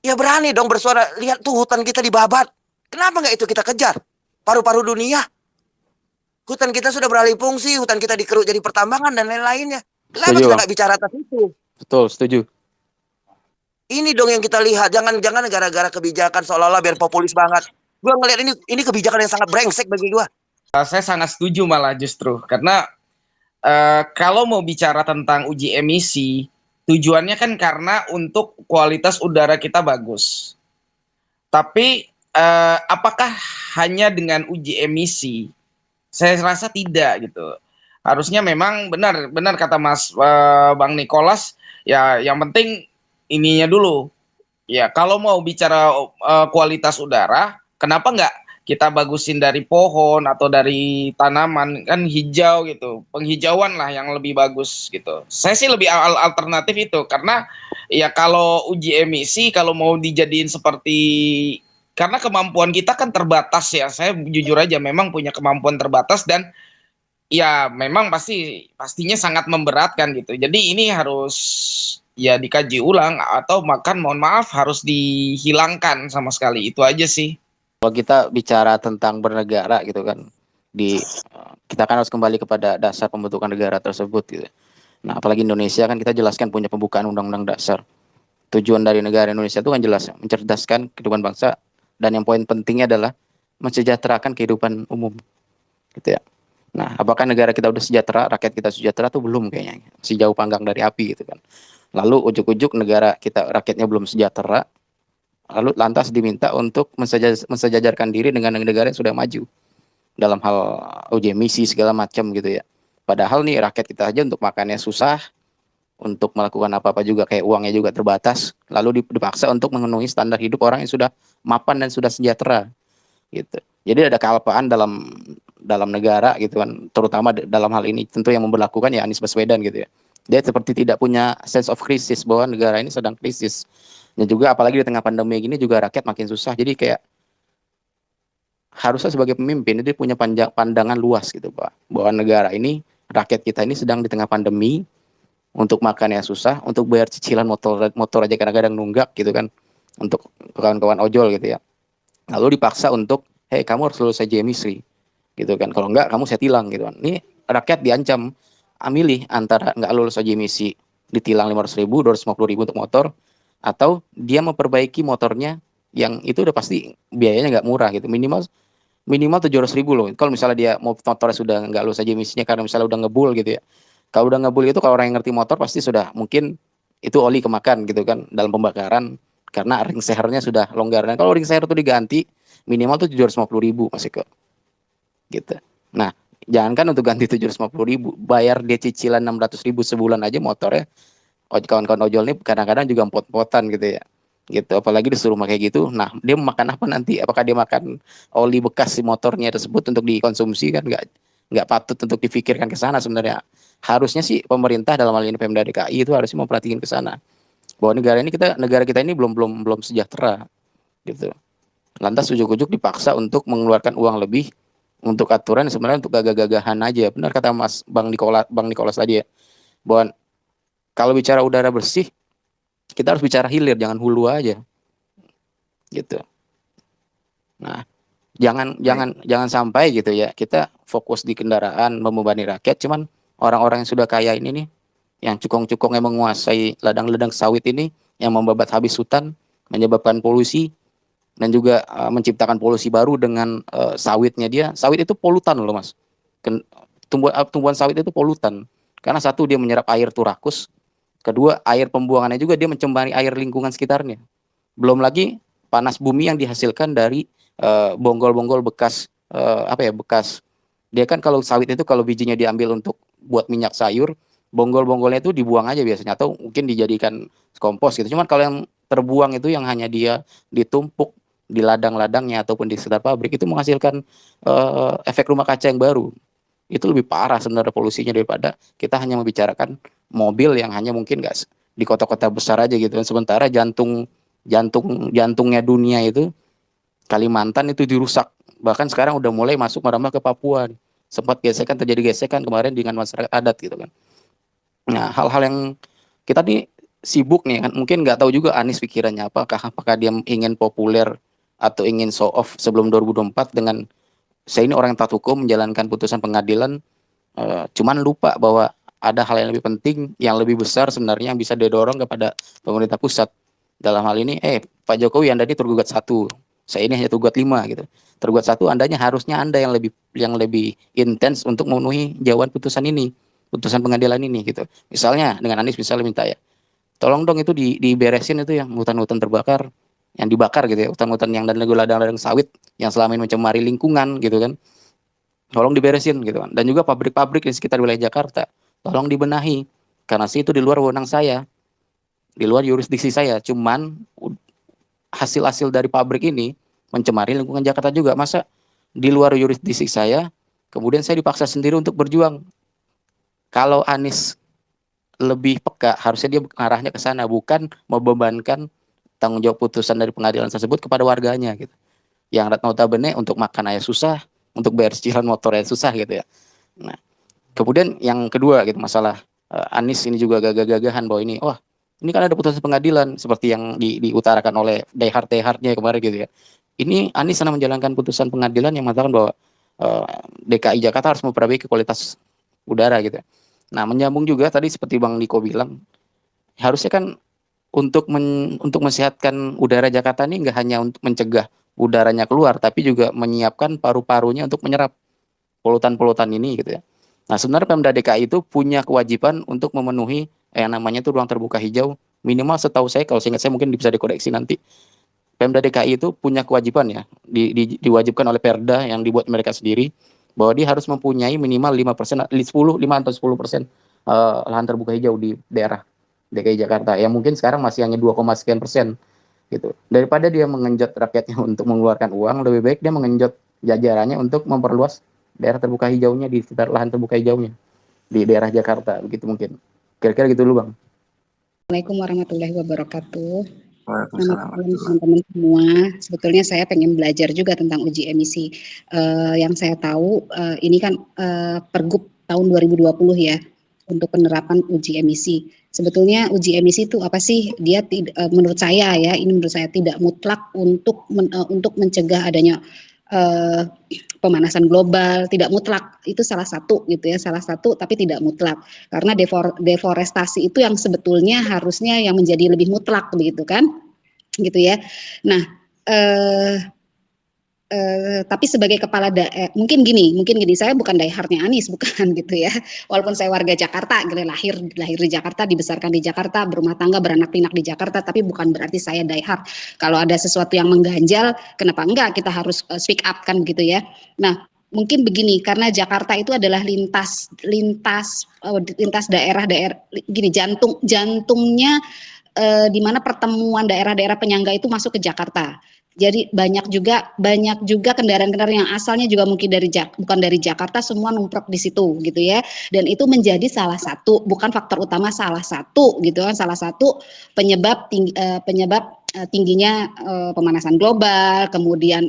ya berani dong bersuara. Lihat tuh hutan kita dibabat. Kenapa nggak itu kita kejar? Paru-paru dunia. Hutan kita sudah beralih fungsi, hutan kita dikeruk jadi pertambangan dan lain-lainnya. Kenapa
Setuju,
kita
Bang.
nggak bicara atas itu?
Betul, setuju.
Ini dong yang kita lihat. Jangan gara-gara kebijakan seolah-olah biar populis banget. Gua ngelihat ini kebijakan yang sangat brengsek bagi gua.
Saya sangat setuju malah justru karena kalau mau bicara tentang uji emisi, tujuannya kan karena untuk kualitas udara kita bagus. Tapi apakah hanya dengan uji emisi? Saya rasa tidak gitu. Harusnya memang benar kata Mas Bang Nicholas, ya yang penting ininya dulu. Ya kalau mau bicara kualitas udara, kenapa nggak kita bagusin dari pohon atau dari tanaman kan hijau gitu, penghijauan lah yang lebih bagus gitu. Saya sih lebih alternatif itu karena ya kalau uji emisi kalau mau dijadiin seperti karena kemampuan kita kan terbatas ya. Saya jujur aja memang punya kemampuan terbatas dan ya memang pastinya sangat memberatkan gitu. Jadi ini harus ya dikaji ulang atau mohon maaf harus dihilangkan sama sekali. Itu aja sih.
Kalau kita bicara tentang bernegara gitu kan, kita kan harus kembali kepada dasar pembentukan negara tersebut gitu. Nah, apalagi Indonesia kan kita jelaskan punya pembukaan undang-undang dasar. Tujuan dari negara Indonesia itu kan jelas mencerdaskan kehidupan bangsa dan yang poin pentingnya adalah mensejahterakan kehidupan umum gitu ya. Nah, apakah negara kita udah sejahtera, rakyat kita sejahtera tuh belum kayaknya. Masih jauh panggang dari api gitu kan. Lalu ujuk-ujuk negara kita rakyatnya belum sejahtera, lalu lantas diminta untuk mensejajarkan diri dengan negara yang sudah maju dalam hal uji emisi segala macam gitu ya. Padahal nih rakyat kita aja untuk makannya susah, untuk melakukan apa-apa juga kayak uangnya juga terbatas, lalu dipaksa untuk memenuhi standar hidup orang yang sudah mapan dan sudah sejahtera gitu. Jadi ada kealpaan dalam negara gitu kan, terutama dalam hal ini tentu yang memberlakukan ya Anies Baswedan gitu ya. Dia seperti tidak punya sense of crisis bahwa negara ini sedang krisis. Dan juga apalagi di tengah pandemi gini juga rakyat makin susah. Jadi kayak harusnya sebagai pemimpin dia punya pandangan luas gitu Pak. Bahwa negara ini, rakyat kita ini sedang di tengah pandemi, untuk makannya susah, untuk bayar cicilan motor aja kadang-kadang nunggak gitu kan. Untuk kawan-kawan ojol gitu ya. Lalu dipaksa untuk, hey kamu harus lulus uji emisi gitu kan. Kalau enggak kamu saya tilang gitu kan. Ini rakyat diancam milih antara enggak lulus uji emisi ditilang 500.000, 250.000 untuk motor, atau dia memperbaiki motornya yang itu udah pasti biayanya nggak murah gitu, minimal 700.000 loh. Kalau misalnya dia motornya sudah nggak lulus aja emisinya karena misalnya udah ngebul gitu ya. Kalau udah ngebul itu kalau orang yang ngerti motor pasti sudah mungkin itu oli kemakan gitu kan dalam pembakaran karena ring sehernya sudah longgar. Dan kalau ring seher itu diganti minimal tuh 750.000 masih kok gitu. Nah, jangankan untuk ganti 750.000, bayar dia cicilan 600.000 sebulan aja motornya. Kawan-kawan ojol ini kadang-kadang juga empot-empotan gitu ya. Gitu, apalagi disuruh kayak gitu. Nah, dia makan apa nanti? Apakah dia makan oli bekas si motornya tersebut untuk dikonsumsi kan nggak patut untuk difikirkan ke sana sebenarnya. Harusnya sih pemerintah dalam hal ini Pemda DKI itu harusnya memperhatikan ke sana. Bahwa negara kita ini belum sejahtera gitu. Lantas ujuk-ujuk dipaksa untuk mengeluarkan uang lebih untuk aturan sebenarnya untuk gagah-gagahan aja. Benar kata Mas Bang Nikolas tadi ya. Bahwa kalau bicara udara bersih, kita harus bicara hilir, jangan hulu aja, gitu. Nah, jangan sampai gitu ya. Kita fokus di kendaraan membebani rakyat, cuman orang-orang yang sudah kaya ini nih, yang cukong-cukong yang menguasai ladang-ladang sawit ini, yang membabat habis hutan, menyebabkan polusi, dan juga menciptakan polusi baru dengan sawitnya dia. Sawit itu polutan loh Mas. Tumbuhan sawit itu polutan. Karena satu dia menyerap air tuh rakus. Kedua, air pembuangannya juga dia mencemari air lingkungan sekitarnya. Belum lagi panas bumi yang dihasilkan dari bonggol-bonggol bekas bekas. Dia kan kalau sawit itu kalau bijinya diambil untuk buat minyak sayur, bonggol-bonggolnya itu dibuang aja biasanya atau mungkin dijadikan kompos gitu. Cuman kalau yang terbuang itu yang hanya dia ditumpuk di ladang-ladangnya ataupun di sekitar pabrik itu menghasilkan efek rumah kaca yang baru. Itu lebih parah sebenarnya polusinya daripada kita hanya membicarakan mobil yang hanya mungkin nggak di kota-kota besar aja gitu. Dan sementara jantungnya dunia itu Kalimantan itu dirusak. Bahkan sekarang udah mulai masuk merambah ke Papua. Sempat terjadi gesekan kemarin dengan masyarakat adat gitu kan. Nah, hal-hal yang kita nih sibuk nih kan mungkin nggak tahu juga Anies pikirannya apakah dia ingin populer atau ingin show off sebelum 2024 dengan saya ini orang yang taat hukum menjalankan putusan pengadilan, cuman lupa bahwa ada hal yang lebih penting, yang lebih besar sebenarnya yang bisa didorong kepada pemerintah pusat. Dalam hal ini, Pak Jokowi Anda ini tergugat 1, saya ini hanya tergugat 5 gitu. Tergugat 1, harusnya Anda yang lebih intens untuk memenuhi jawaban putusan ini, putusan pengadilan ini gitu. Misalnya dengan Anies misalnya minta ya, tolong dong itu diberesin itu yang hutan-hutan terbakar, yang dibakar gitu ya, hutan-hutan yang dan ladang-ladang sawit yang selama ini mencemari lingkungan gitu kan, tolong diberesin gitu kan. Dan juga pabrik-pabrik di sekitar wilayah Jakarta tolong dibenahi karena sih itu di luar wewenang saya, di luar yurisdiksi saya. Cuman hasil-hasil dari pabrik ini mencemari lingkungan Jakarta juga. Masa di luar yurisdiksi saya, kemudian saya dipaksa sendiri untuk berjuang. Kalau Anies lebih peka, harusnya dia arahnya ke sana, bukan membebankan tanggung jawab putusan dari pengadilan tersebut kepada warganya gitu. Yang notabene untuk makan aja susah, untuk bayar cicilan motor aja susah gitu ya. Nah, kemudian yang kedua gitu, masalah Anies ini juga gagah-gagahan bahwa ini, wah ini kan ada putusan pengadilan seperti yang diutarakan oleh diehard-diehardnya kemarin gitu ya. Ini Anies sedang menjalankan putusan pengadilan yang mengatakan bahwa DKI Jakarta harus memperbaiki kualitas udara gitu. Nah, menyambung juga tadi seperti Bang Niko bilang, harusnya kan untuk mensehatkan udara Jakarta ini nggak hanya untuk mencegah udaranya keluar, tapi juga menyiapkan paru-parunya untuk menyerap polutan-polutan ini gitu ya. Nah, sebenarnya Pemda DKI itu punya kewajiban untuk memenuhi yang namanya itu ruang terbuka hijau, minimal setahu saya, kalau seingat saya mungkin bisa dikoreksi nanti. Pemda DKI itu punya kewajiban ya, diwajibkan oleh Perda yang dibuat mereka sendiri, bahwa dia harus mempunyai minimal 5%, 5 atau 10% lahan terbuka hijau di daerah DKI Jakarta. Yang mungkin sekarang masih hanya 2, sekian persen gitu. Daripada dia mengenjot rakyatnya untuk mengeluarkan uang, lebih baik dia mengenjot jajarannya untuk memperluas daerah terbuka hijaunya di sekitar lahan terbuka hijaunya di daerah Jakarta, begitu mungkin. Kira-kira gitu dulu, Bang.
Assalamualaikum warahmatullahi wabarakatuh. Selamat
Waalaikumsalam
malam
warahmatullahi.
teman-teman semua. Sebetulnya saya pengen belajar juga tentang uji emisi. Yang saya tahu ini kan Pergub tahun 2020 ya untuk penerapan uji emisi. Sebetulnya uji emisi itu apa sih? Dia menurut saya ya, ini menurut saya tidak mutlak untuk mencegah adanya pemanasan global, tidak mutlak. Itu salah satu gitu ya, salah satu tapi tidak mutlak. Karena deforestasi itu yang sebetulnya harusnya yang menjadi lebih mutlak begitu kan, gitu ya. Nah, tapi sebagai kepala mungkin gini, saya bukan diehardnya Anies, bukan gitu ya. Walaupun saya warga Jakarta, gitu, lahir di Jakarta, dibesarkan di Jakarta, berumah tangga, beranak pinak di Jakarta, tapi bukan berarti saya diehard. Kalau ada sesuatu yang mengganjal, kenapa enggak kita harus speak up kan gitu ya. Nah, mungkin begini, karena Jakarta itu adalah lintas daerah-daerah gini, jantungnya di mana pertemuan daerah-daerah penyangga itu masuk ke Jakarta. Jadi banyak juga kendaraan-kendaraan yang asalnya juga mungkin bukan dari Jakarta, semua numprok di situ gitu ya. Dan itu menjadi salah satu, bukan faktor utama, salah satu gitu kan, salah satu penyebab tingginya pemanasan global, kemudian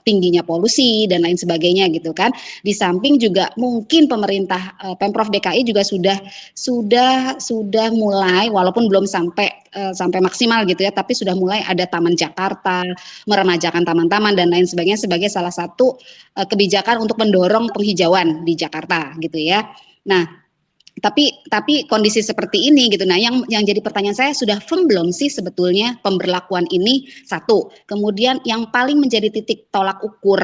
tingginya polusi dan lain sebagainya gitu kan. Di samping juga mungkin pemerintah Pemprov DKI juga sudah mulai, walaupun belum sampai maksimal gitu ya, tapi sudah mulai ada Taman Jakarta, meremajakan taman-taman dan lain sebagainya sebagai salah satu kebijakan untuk mendorong penghijauan di Jakarta gitu ya. Nah, tapi kondisi seperti ini gitu. Nah, yang jadi pertanyaan saya, sudah firm belum sih sebetulnya pemberlakuan ini? Satu. Kemudian yang paling menjadi titik tolak ukur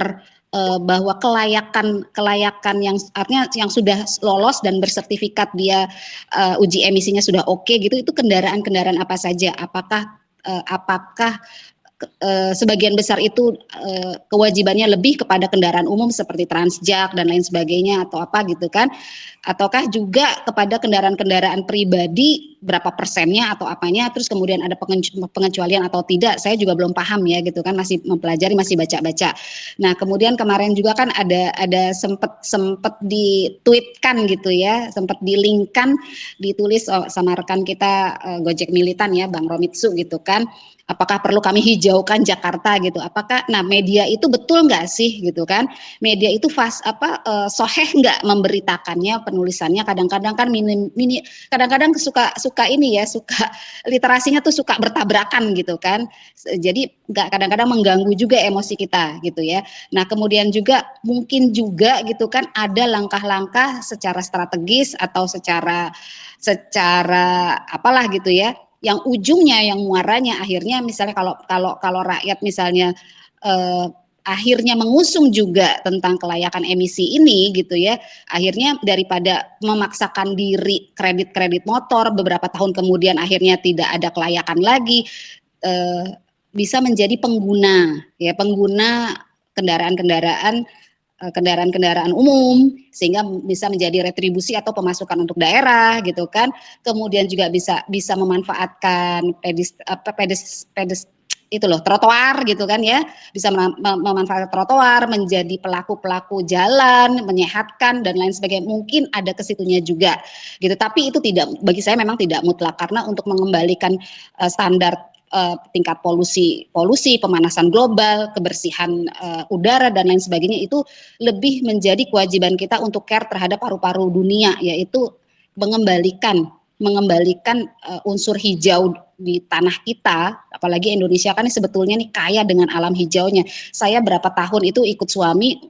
bahwa kelayakan yang artinya yang sudah lolos dan bersertifikat dia uji emisinya sudah oke gitu, itu kendaraan-kendaraan apa saja? Apakah sebagian besar itu kewajibannya lebih kepada kendaraan umum seperti Transjak dan lain sebagainya atau apa gitu kan, ataukah juga kepada kendaraan-kendaraan pribadi berapa persennya atau apanya, terus kemudian ada pengecualian atau tidak, saya juga belum paham ya gitu kan, masih mempelajari, masih baca-baca. Nah, kemudian kemarin juga kan ada sempat ditweetkan gitu ya, sempat dilinkkan, ditulis sama rekan kita Gojek Militan ya, Bang Romitsu gitu kan, apakah perlu kami hijaukan Jakarta gitu? Apakah, nah media itu betul nggak sih gitu kan? Media itu soheh nggak memberitakannya, penulisannya kadang-kadang kan kadang-kadang suka ini ya, suka literasinya tuh suka bertabrakan gitu kan. Jadi nggak, kadang-kadang mengganggu juga emosi kita gitu ya. Nah, kemudian juga mungkin juga gitu kan ada langkah-langkah secara strategis atau secara apalah gitu ya, yang ujungnya, yang muaranya akhirnya misalnya kalau rakyat misalnya akhirnya mengusung juga tentang kelayakan emisi ini gitu ya, akhirnya daripada memaksakan diri kredit motor beberapa tahun kemudian akhirnya tidak ada kelayakan lagi, bisa menjadi pengguna kendaraan umum, sehingga bisa menjadi retribusi atau pemasukan untuk daerah gitu kan. Kemudian juga bisa memanfaatkan itu loh trotoar gitu kan ya, bisa memanfaatkan trotoar, menjadi pelaku-pelaku jalan, menyehatkan dan lain sebagainya. Mungkin ada ke situnya juga gitu. Tapi itu tidak, bagi saya memang tidak mutlak, karena untuk mengembalikan standar tingkat polusi, pemanasan global, kebersihan udara dan lain sebagainya, itu lebih menjadi kewajiban kita untuk care terhadap paru-paru dunia, yaitu mengembalikan unsur hijau di tanah kita. Apalagi Indonesia kan sebetulnya nih kaya dengan alam hijaunya. Saya berapa tahun itu ikut suami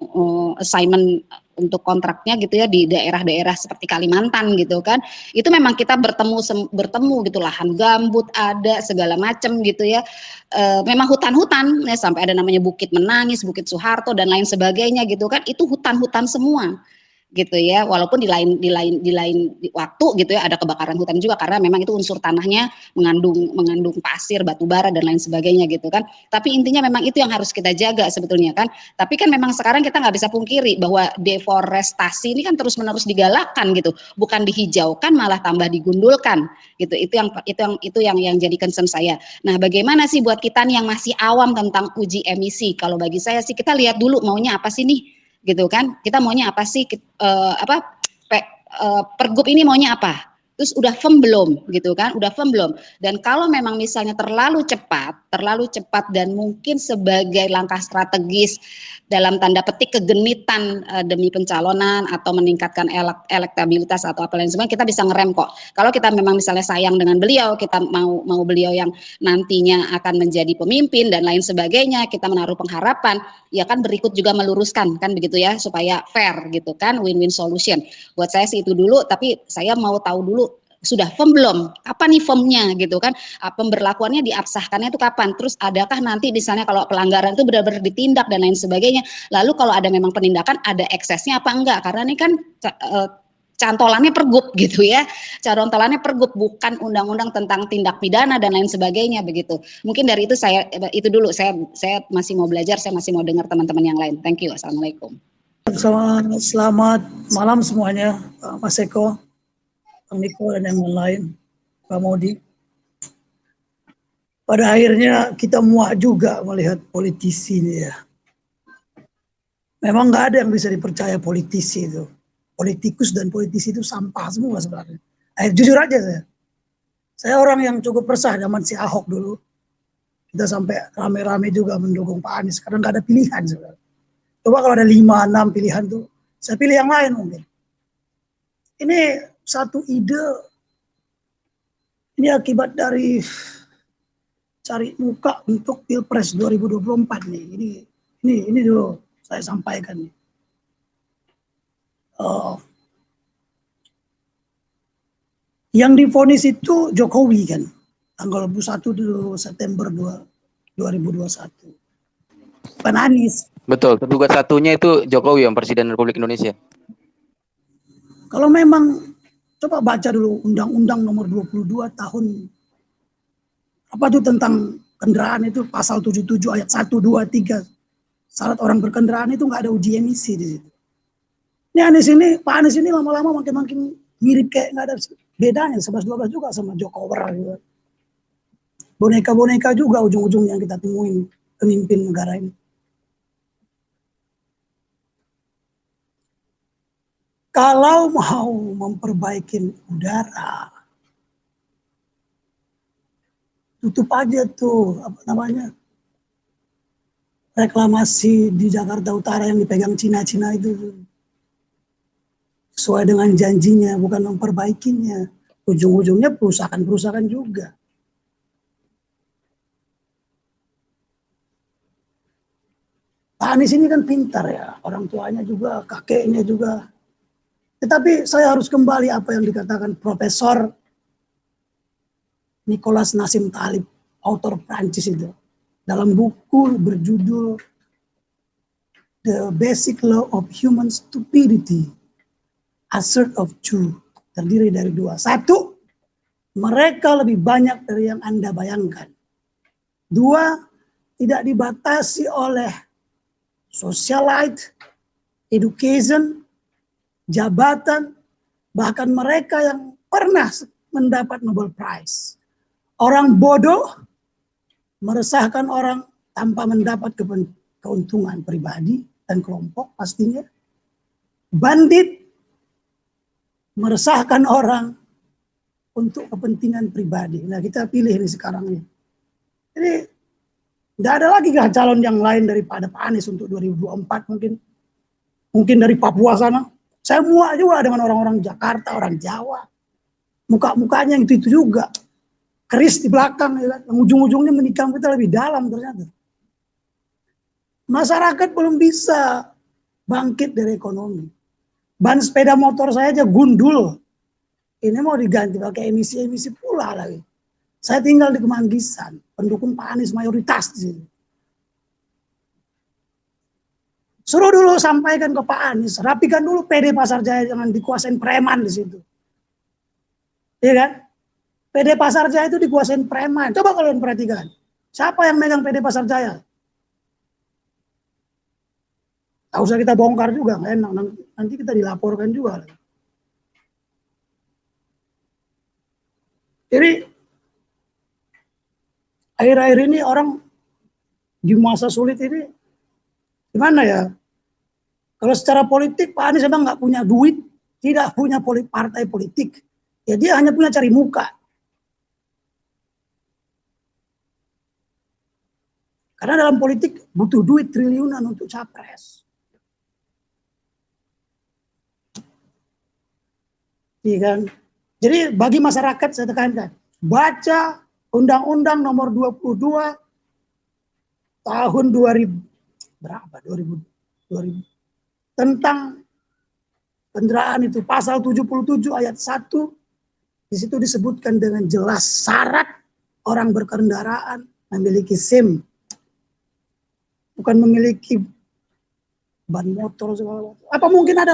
assignment untuk kontraknya gitu ya di daerah-daerah seperti Kalimantan gitu kan. Itu memang kita bertemu gitu, lahan gambut ada segala macam gitu ya. Memang hutan-hutan ya, sampai ada namanya Bukit Menangis, Bukit Soeharto dan lain sebagainya gitu kan. Itu hutan-hutan semua gitu ya, walaupun di lain waktu gitu ya ada kebakaran hutan juga, karena memang itu unsur tanahnya mengandung pasir, batu bara dan lain sebagainya gitu kan. Tapi intinya memang itu yang harus kita jaga sebetulnya kan. Tapi kan memang sekarang kita nggak bisa pungkiri bahwa deforestasi ini kan terus menerus digalakkan gitu, bukan dihijaukan malah tambah digundulkan gitu. Itu yang jadi concern saya. Nah, bagaimana sih buat kita nih yang masih awam tentang uji emisi? Kalau bagi saya sih, kita lihat dulu maunya apa sih nih gitu kan, kita maunya apa sih, pergub ini maunya apa, terus udah firm belum gitu kan, udah firm belum. Dan kalau memang misalnya terlalu cepat dan mungkin sebagai langkah strategis dalam tanda petik kegenitan demi pencalonan atau meningkatkan elektabilitas atau apa lain sebagainya, kita bisa ngerem kok. Kalau kita memang misalnya sayang dengan beliau, kita mau beliau yang nantinya akan menjadi pemimpin dan lain sebagainya, kita menaruh pengharapan, ya kan berikut juga meluruskan kan begitu ya, supaya fair gitu kan, win-win solution. Buat saya sih itu dulu, tapi saya mau tahu dulu sudah firm belum? Apa nih firmnya gitu kan? Pemberlakuannya diabsahkannya itu kapan? Terus adakah nanti misalnya kalau pelanggaran itu benar-benar ditindak dan lain sebagainya? Lalu kalau ada memang penindakan, ada eksesnya apa enggak? Karena ini kan cantolannya pergub gitu ya, cantolannya pergub, bukan undang-undang tentang tindak pidana dan lain sebagainya begitu. Mungkin dari itu itu dulu, saya masih mau belajar, saya masih mau dengar teman-teman yang lain. Thank you. Assalamualaikum.
Selamat malam semuanya, Mas Eko, Bang Niko dan yang lain, Pak Modi. Pada akhirnya kita muak juga melihat politisi ini ya. Memang nggak ada yang bisa dipercaya politisi itu. Politikus dan politisi itu sampah semua sebenarnya. Jujur aja saya. Saya orang yang cukup resah zaman si Ahok dulu. Kita sampai rame-rame juga mendukung Pak Anies, karena nggak ada pilihan sebenarnya. Coba kalau ada 5-6 pilihan tuh, saya pilih yang lain mungkin. Ini satu ide, ini akibat dari cari muka untuk Pilpres 2024 nih. Ini dulu saya sampaikan nih. Yang divonis itu Jokowi kan, tanggal 21 September 2021. Bukan Anies.
Betul, tergugat satunya itu Jokowi yang Presiden Republik Indonesia.
Kalau memang, coba baca dulu Undang-Undang nomor 22 tahun, apa itu tentang kendaraan itu, pasal 77 ayat 1, 2, 3. Syarat orang berkendaraan itu nggak ada uji emisi di situ. Ini Anies ini, Pak Anies ini lama-lama makin mirip, kayak nggak ada bedanya, 11-12 juga sama Jokowi gitu. Boneka-boneka juga ujung-ujung yang kita temuin pemimpin negara ini. Kalau mau memperbaiki udara, tutup aja tuh, apa namanya, reklamasi di Jakarta Utara yang dipegang Cina-Cina itu. Sesuai dengan janjinya, bukan memperbaikinya. Ujung-ujungnya perusahaan-perusahaan juga. Pak Anies ini kan pintar ya, orang tuanya juga, kakeknya juga. Tetapi saya harus kembali apa yang dikatakan Profesor Nicholas Nassim Taleb, autor Prancis itu. Dalam buku berjudul The Basic Law of Human Stupidity, Assert of Two, terdiri dari 2. 1, mereka lebih banyak dari yang Anda bayangkan. 2, tidak dibatasi oleh socialite, education, jabatan, bahkan mereka yang pernah mendapat Nobel Prize. Orang bodoh meresahkan orang tanpa mendapat keuntungan pribadi dan kelompok pastinya. Bandit meresahkan orang untuk kepentingan pribadi. Nah, kita pilih ini sekarang ini. Jadi tidak ada lagi calon yang lain daripada Pak Anies untuk 2024 mungkin. Mungkin dari Papua sana. Saya muak juga dengan orang-orang Jakarta, orang Jawa. Muka-mukanya yang itu juga. Keris di belakang, ya kan? Yang ujung-ujungnya menikam kita lebih dalam ternyata. Masyarakat belum bisa bangkit dari ekonomi. Ban sepeda motor saya aja gundul. Ini mau diganti pakai emisi-emisi pula lagi. Saya tinggal di Kemanggisan, pendukung Pak Anies mayoritas di sini. Suruh dulu sampaikan ke Pak Anies, rapikan dulu PD Pasar Jaya, jangan dikuasain preman di situ. Iya kan? PD Pasar Jaya itu dikuasain preman. Coba kalian perhatikan. Siapa yang megang PD Pasar Jaya? Tak usah kita bongkar juga, nggak enak. Nanti kita dilaporkan juga. Jadi akhir-akhir ini orang di masa sulit ini gimana ya? Kalau secara politik Pak Anies memang nggak punya duit, tidak punya partai politik, ya dia hanya punya cari muka. Karena dalam politik butuh duit triliunan untuk capres. Iya kan? Jadi bagi masyarakat saya tekankan, baca Undang-Undang Nomor 22 tahun 2000 tentang kendaraan itu, pasal 77 ayat 1, di situ disebutkan dengan jelas syarat orang berkendaraan memiliki SIM, bukan memiliki ban motor segala macam. Apa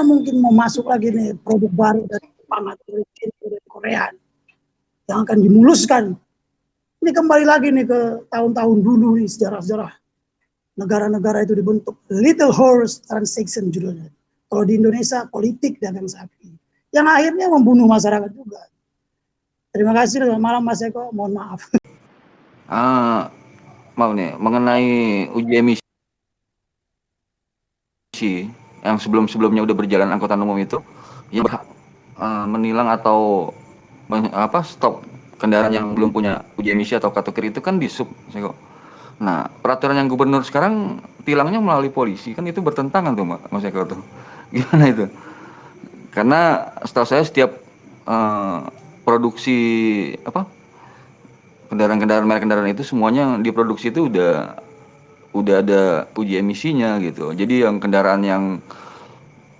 mungkin mau masuk lagi nih produk baru dari Jepang atau dari Korea yang akan dimuluskan. Ini kembali lagi nih ke tahun-tahun dulu nih, sejarah-sejarah negara-negara itu dibentuk. Little Horse Transaction judulnya. Kalau di Indonesia politik dagang sapi. Yang akhirnya membunuh masyarakat juga. Terima kasih, selamat malam Mas Eko, mohon maaf.
Mau nih mengenai uji emisi yang sebelum-sebelumnya udah berjalan angkutan umum itu, yang berhak menilang atau stop kendaraan yang belum punya uji emisi atau kategori itu kan di sub. Nah, peraturan yang gubernur sekarang tilangnya melalui polisi, kan itu bertentangan tuh Mas Eko tuh. Gimana itu? Karena setahu saya setiap produksi kendaraan merek kendaraan itu semuanya diproduksi itu udah ada uji emisinya gitu. Jadi yang kendaraan yang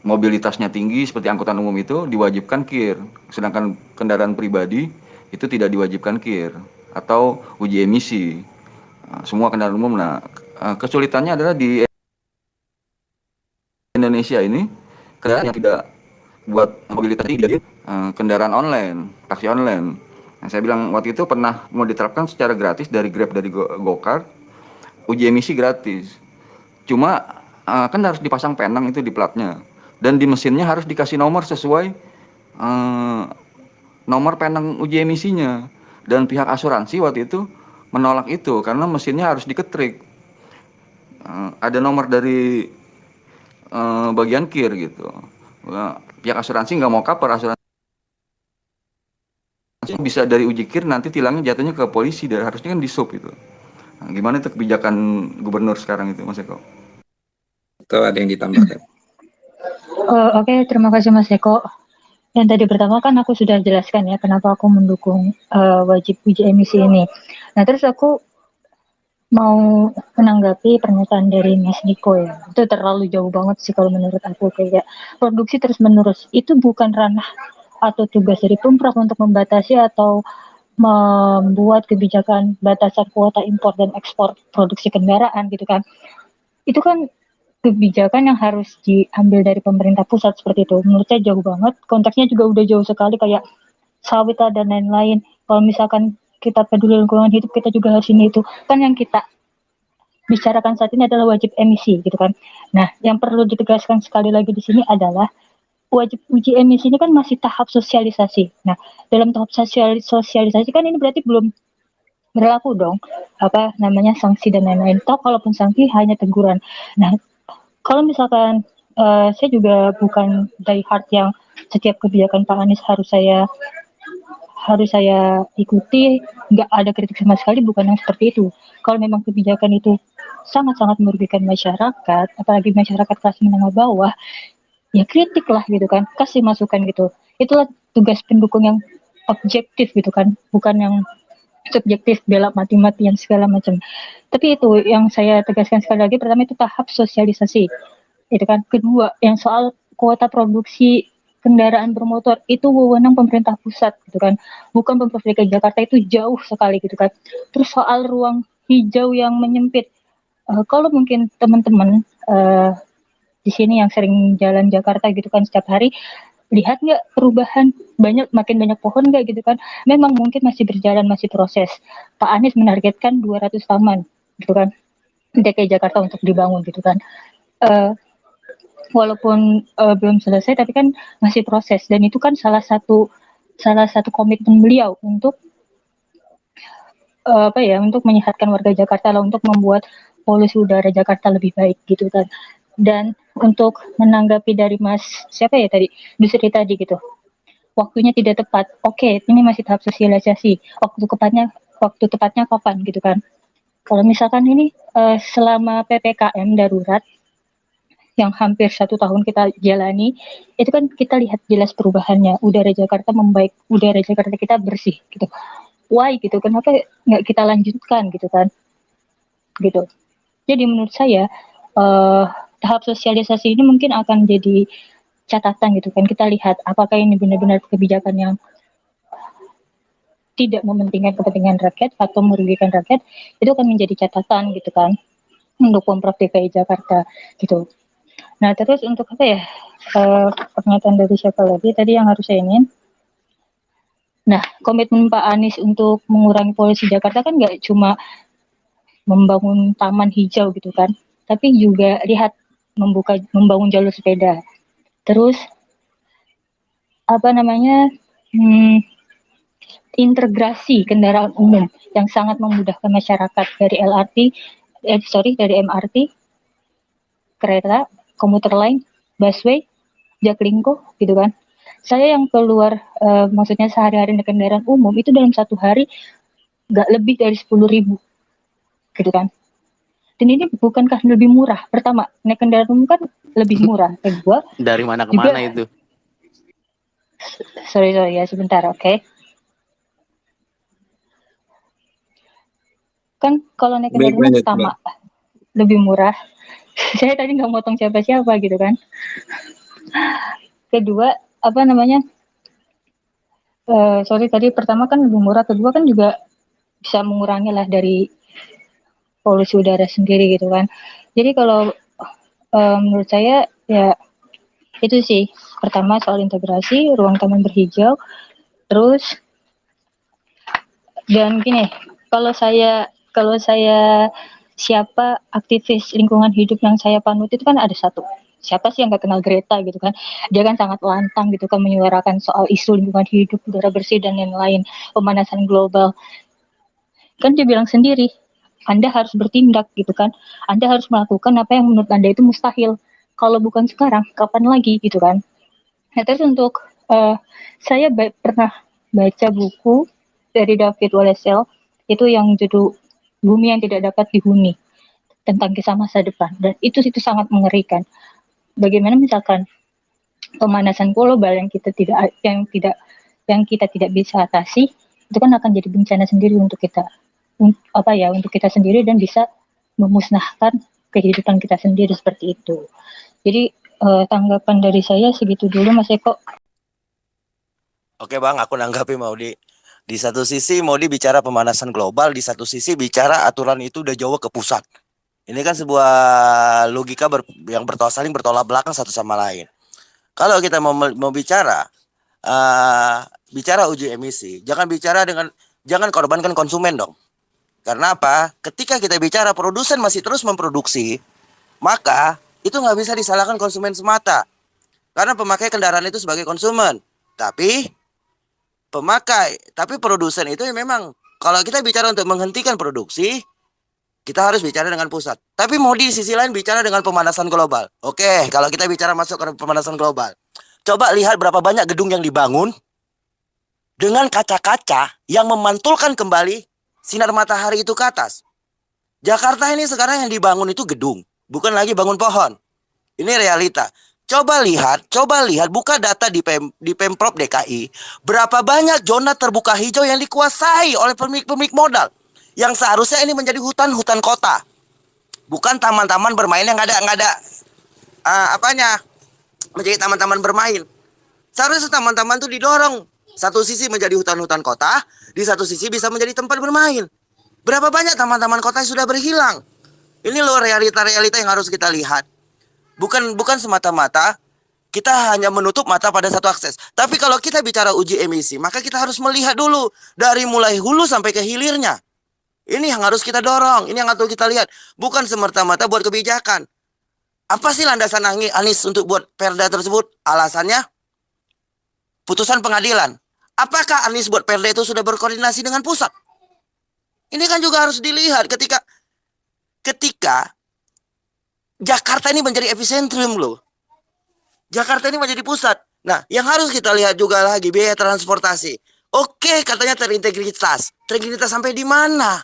mobilitasnya tinggi seperti angkutan umum itu diwajibkan KIR, sedangkan kendaraan pribadi itu tidak diwajibkan KIR atau uji emisi. Semua kendaraan umum. Nah, kesulitannya adalah di Indonesia ini kendaraan yang tidak buat mobilitas tinggi, jadi kendaraan online, taksi online. Nah, saya bilang waktu itu pernah mau diterapkan secara gratis dari Grab, dari Gokar, uji emisi gratis. Cuma kan harus dipasang penang itu di platnya, dan di mesinnya harus dikasih nomor sesuai nomor penang uji emisinya. Dan pihak asuransi waktu itu menolak itu karena mesinnya harus diketrik. Ada nomor dari bagian KIR gitu. Pihak asuransi nggak mau cover, asuransi bisa dari uji KIR nanti tilangnya jatuhnya ke polisi, dan harusnya kan di sub itu. Nah, gimana itu kebijakan gubernur sekarang itu Mas Eko?
Atau ada yang ditambahkan?
Oke, terima kasih Mas Eko. Yang tadi pertama kan aku sudah jelaskan ya kenapa aku mendukung wajib uji emisi ini. Nah terus aku mau menanggapi pernyataan dari Mas Niko ya. Itu terlalu jauh banget sih kalau menurut aku, kayak produksi terus menerus. Itu bukan ranah atau tugas dari Pemprov untuk membatasi atau membuat kebijakan batasan kuota impor dan ekspor produksi kendaraan gitu kan. Itu kan kebijakan yang harus diambil dari pemerintah pusat seperti itu. Menurut saya jauh banget. Konteksnya juga udah jauh sekali, kayak sawit dan lain-lain. Kalau misalkan kita peduli lingkungan hidup, kita juga harus ini itu. Kan yang kita bicarakan saat ini adalah wajib emisi gitu kan. Nah, yang perlu ditegaskan sekali lagi di sini adalah wajib uji emisi ini kan masih tahap sosialisasi. Nah, dalam tahap sosialisasi kan ini berarti belum berlaku dong apa namanya sanksi dan lain-lain. Toh kalaupun sanksi hanya teguran. Nah, kalau misalkan saya juga bukan dari hard yang setiap kebijakan Pak Anies harus saya ikuti, nggak ada kritik sama sekali, bukan yang seperti itu. Kalau memang kebijakan itu sangat-sangat merugikan masyarakat, apalagi masyarakat kelas menengah bawah, ya kritik lah gitu kan, kasih masukan gitu. Itulah tugas pendukung yang objektif gitu kan, bukan yang subjektif bela mati-matian segala macam. Tapi itu yang saya tegaskan sekali lagi, pertama itu tahap sosialisasi itu kan. Kedua, yang soal kuota produksi kendaraan bermotor itu wewenang pemerintah pusat gitu kan, bukan Pemprov DKI Jakarta, itu jauh sekali gitu kan. Terus soal ruang hijau yang menyempit, kalau mungkin teman-teman di sini yang sering jalan Jakarta gitu kan setiap hari, lihat nggak perubahan, makin banyak pohon nggak gitu kan. Memang mungkin masih berjalan, masih proses. Pak Anies menargetkan 200 taman gitu kan DKI Jakarta untuk dibangun gitu kan. Uh, Walaupun belum selesai tapi kan masih proses, dan itu kan salah satu komitmen beliau untuk apa ya, untuk menyehatkan warga Jakarta lah, untuk membuat polusi udara Jakarta lebih baik gitu kan. Dan untuk menanggapi dari Mas siapa ya tadi, Dusri tadi gitu, waktunya tidak tepat. Oke, ini masih tahap sosialisasi. Waktu tepatnya kapan gitu kan? Kalau misalkan ini selama PPKM darurat yang hampir 1 tahun kita jalani, itu kan kita lihat jelas perubahannya. Udara Jakarta membaik, udara Jakarta kita bersih gitu. Why gitu? Kenapa nggak kita lanjutkan gitu kan? Gitu. Jadi menurut saya tahap sosialisasi ini mungkin akan jadi catatan gitu kan. Kita lihat apakah ini benar-benar kebijakan yang tidak mementingkan kepentingan rakyat atau merugikan rakyat, itu akan menjadi catatan gitu kan untuk Pemprov DKI Jakarta gitu. Nah, terus untuk apa ya, pernyataan dari siapa lagi tadi yang harus saya ingin. Nah, komitmen Pak Anies untuk mengurangi polusi Jakarta kan nggak cuma membangun taman hijau gitu kan, tapi juga lihat membangun jalur sepeda. Terus apa namanya, integrasi kendaraan umum yang sangat memudahkan masyarakat dari dari MRT, kereta, komuter lain, busway, Jaklingko gitu kan. Saya yang keluar maksudnya sehari-hari naik kendaraan umum itu dalam 1 hari nggak lebih dari 10.000 gitu kan. Dan ini bukankah lebih murah? Pertama, naik kendaraan umum kan lebih murah. Kedua,
Dari mana ke
juga
mana itu?
sorry ya sebentar, oke. Kan kalau naik
Baik,
kendaraan umum
lanjut,
pertama
Mbak.
lebih murah. Saya tadi nggak motong siapa-siapa gitu kan. Kedua, apa namanya? Sorry tadi pertama kan lebih murah, kedua kan juga bisa mengurangi lah dari polusi udara sendiri gitu kan. Jadi kalau menurut saya ya itu sih, pertama soal integrasi ruang taman berhijau, terus dan gini, kalau saya siapa aktivis lingkungan hidup yang saya panut itu kan ada satu. Siapa sih yang gak kenal Greta gitu kan? Dia kan sangat lantang gitu kan menyuarakan soal isu lingkungan hidup, udara bersih dan lain-lain, pemanasan global. Kan dia bilang sendiri, Anda harus bertindak gitu kan. Anda harus melakukan apa yang menurut Anda itu mustahil. Kalau bukan sekarang, kapan lagi gitu kan. Nah, terus untuk saya pernah baca buku dari David Walesel, itu yang judul Bumi yang Tidak Dapat Dihuni, tentang kisah masa depan, dan itu sangat mengerikan. Bagaimana misalkan pemanasan global yang kita tidak bisa atasi, itu kan akan jadi bencana sendiri untuk kita, untuk kita sendiri, dan bisa memusnahkan kehidupan kita sendiri seperti itu. Jadi tanggapan dari saya segitu dulu, Mas Eko.
Oke Bang, aku nanggapi Maudi. Di satu sisi Maudi bicara pemanasan global, di satu sisi bicara aturan itu udah jauh ke pusat. Ini kan sebuah logika yang saling bertolak belakang satu sama lain. Kalau kita mau bicara uji emisi, jangan korbankan konsumen dong. Karena apa? Ketika kita bicara produsen masih terus memproduksi, maka itu nggak bisa disalahkan konsumen semata. Karena pemakai kendaraan itu sebagai konsumen. Tapi produsen itu memang kalau kita bicara untuk menghentikan produksi, kita harus bicara dengan pusat. Tapi mau di sisi lain bicara dengan pemanasan global. Oke, kalau kita bicara masuk ke pemanasan global, coba lihat berapa banyak gedung yang dibangun dengan kaca-kaca yang memantulkan kembali sinar matahari itu ke atas. Jakarta ini sekarang yang dibangun itu gedung, bukan lagi bangun pohon. Ini realita. Coba lihat, buka data di Pemprov DKI, berapa banyak zona terbuka hijau yang dikuasai oleh pemilik modal, yang seharusnya ini menjadi hutan-hutan kota, bukan taman-taman bermain yang nggak ada menjadi taman-taman bermain. Seharusnya taman-taman itu didorong, satu sisi menjadi hutan-hutan kota, di satu sisi bisa menjadi tempat bermain. Berapa banyak taman-taman kota yang sudah berhilang? Ini loh realita-realita yang harus kita lihat. Bukan semata-mata kita hanya menutup mata pada satu akses. Tapi kalau kita bicara uji emisi, maka kita harus melihat dulu dari mulai hulu sampai ke hilirnya. Ini yang harus kita dorong, ini yang harus kita lihat. Bukan semata-mata buat kebijakan. Apa sih landasan Anies untuk buat perda tersebut? Alasannya putusan pengadilan. Apakah Anies buat perda itu sudah berkoordinasi dengan pusat? Ini kan juga harus dilihat ketika Jakarta ini menjadi epicentrum loh. Jakarta ini menjadi pusat. Nah, yang harus kita lihat juga lagi biaya transportasi. Oke, katanya terintegritas. Terintegritas sampai di mana?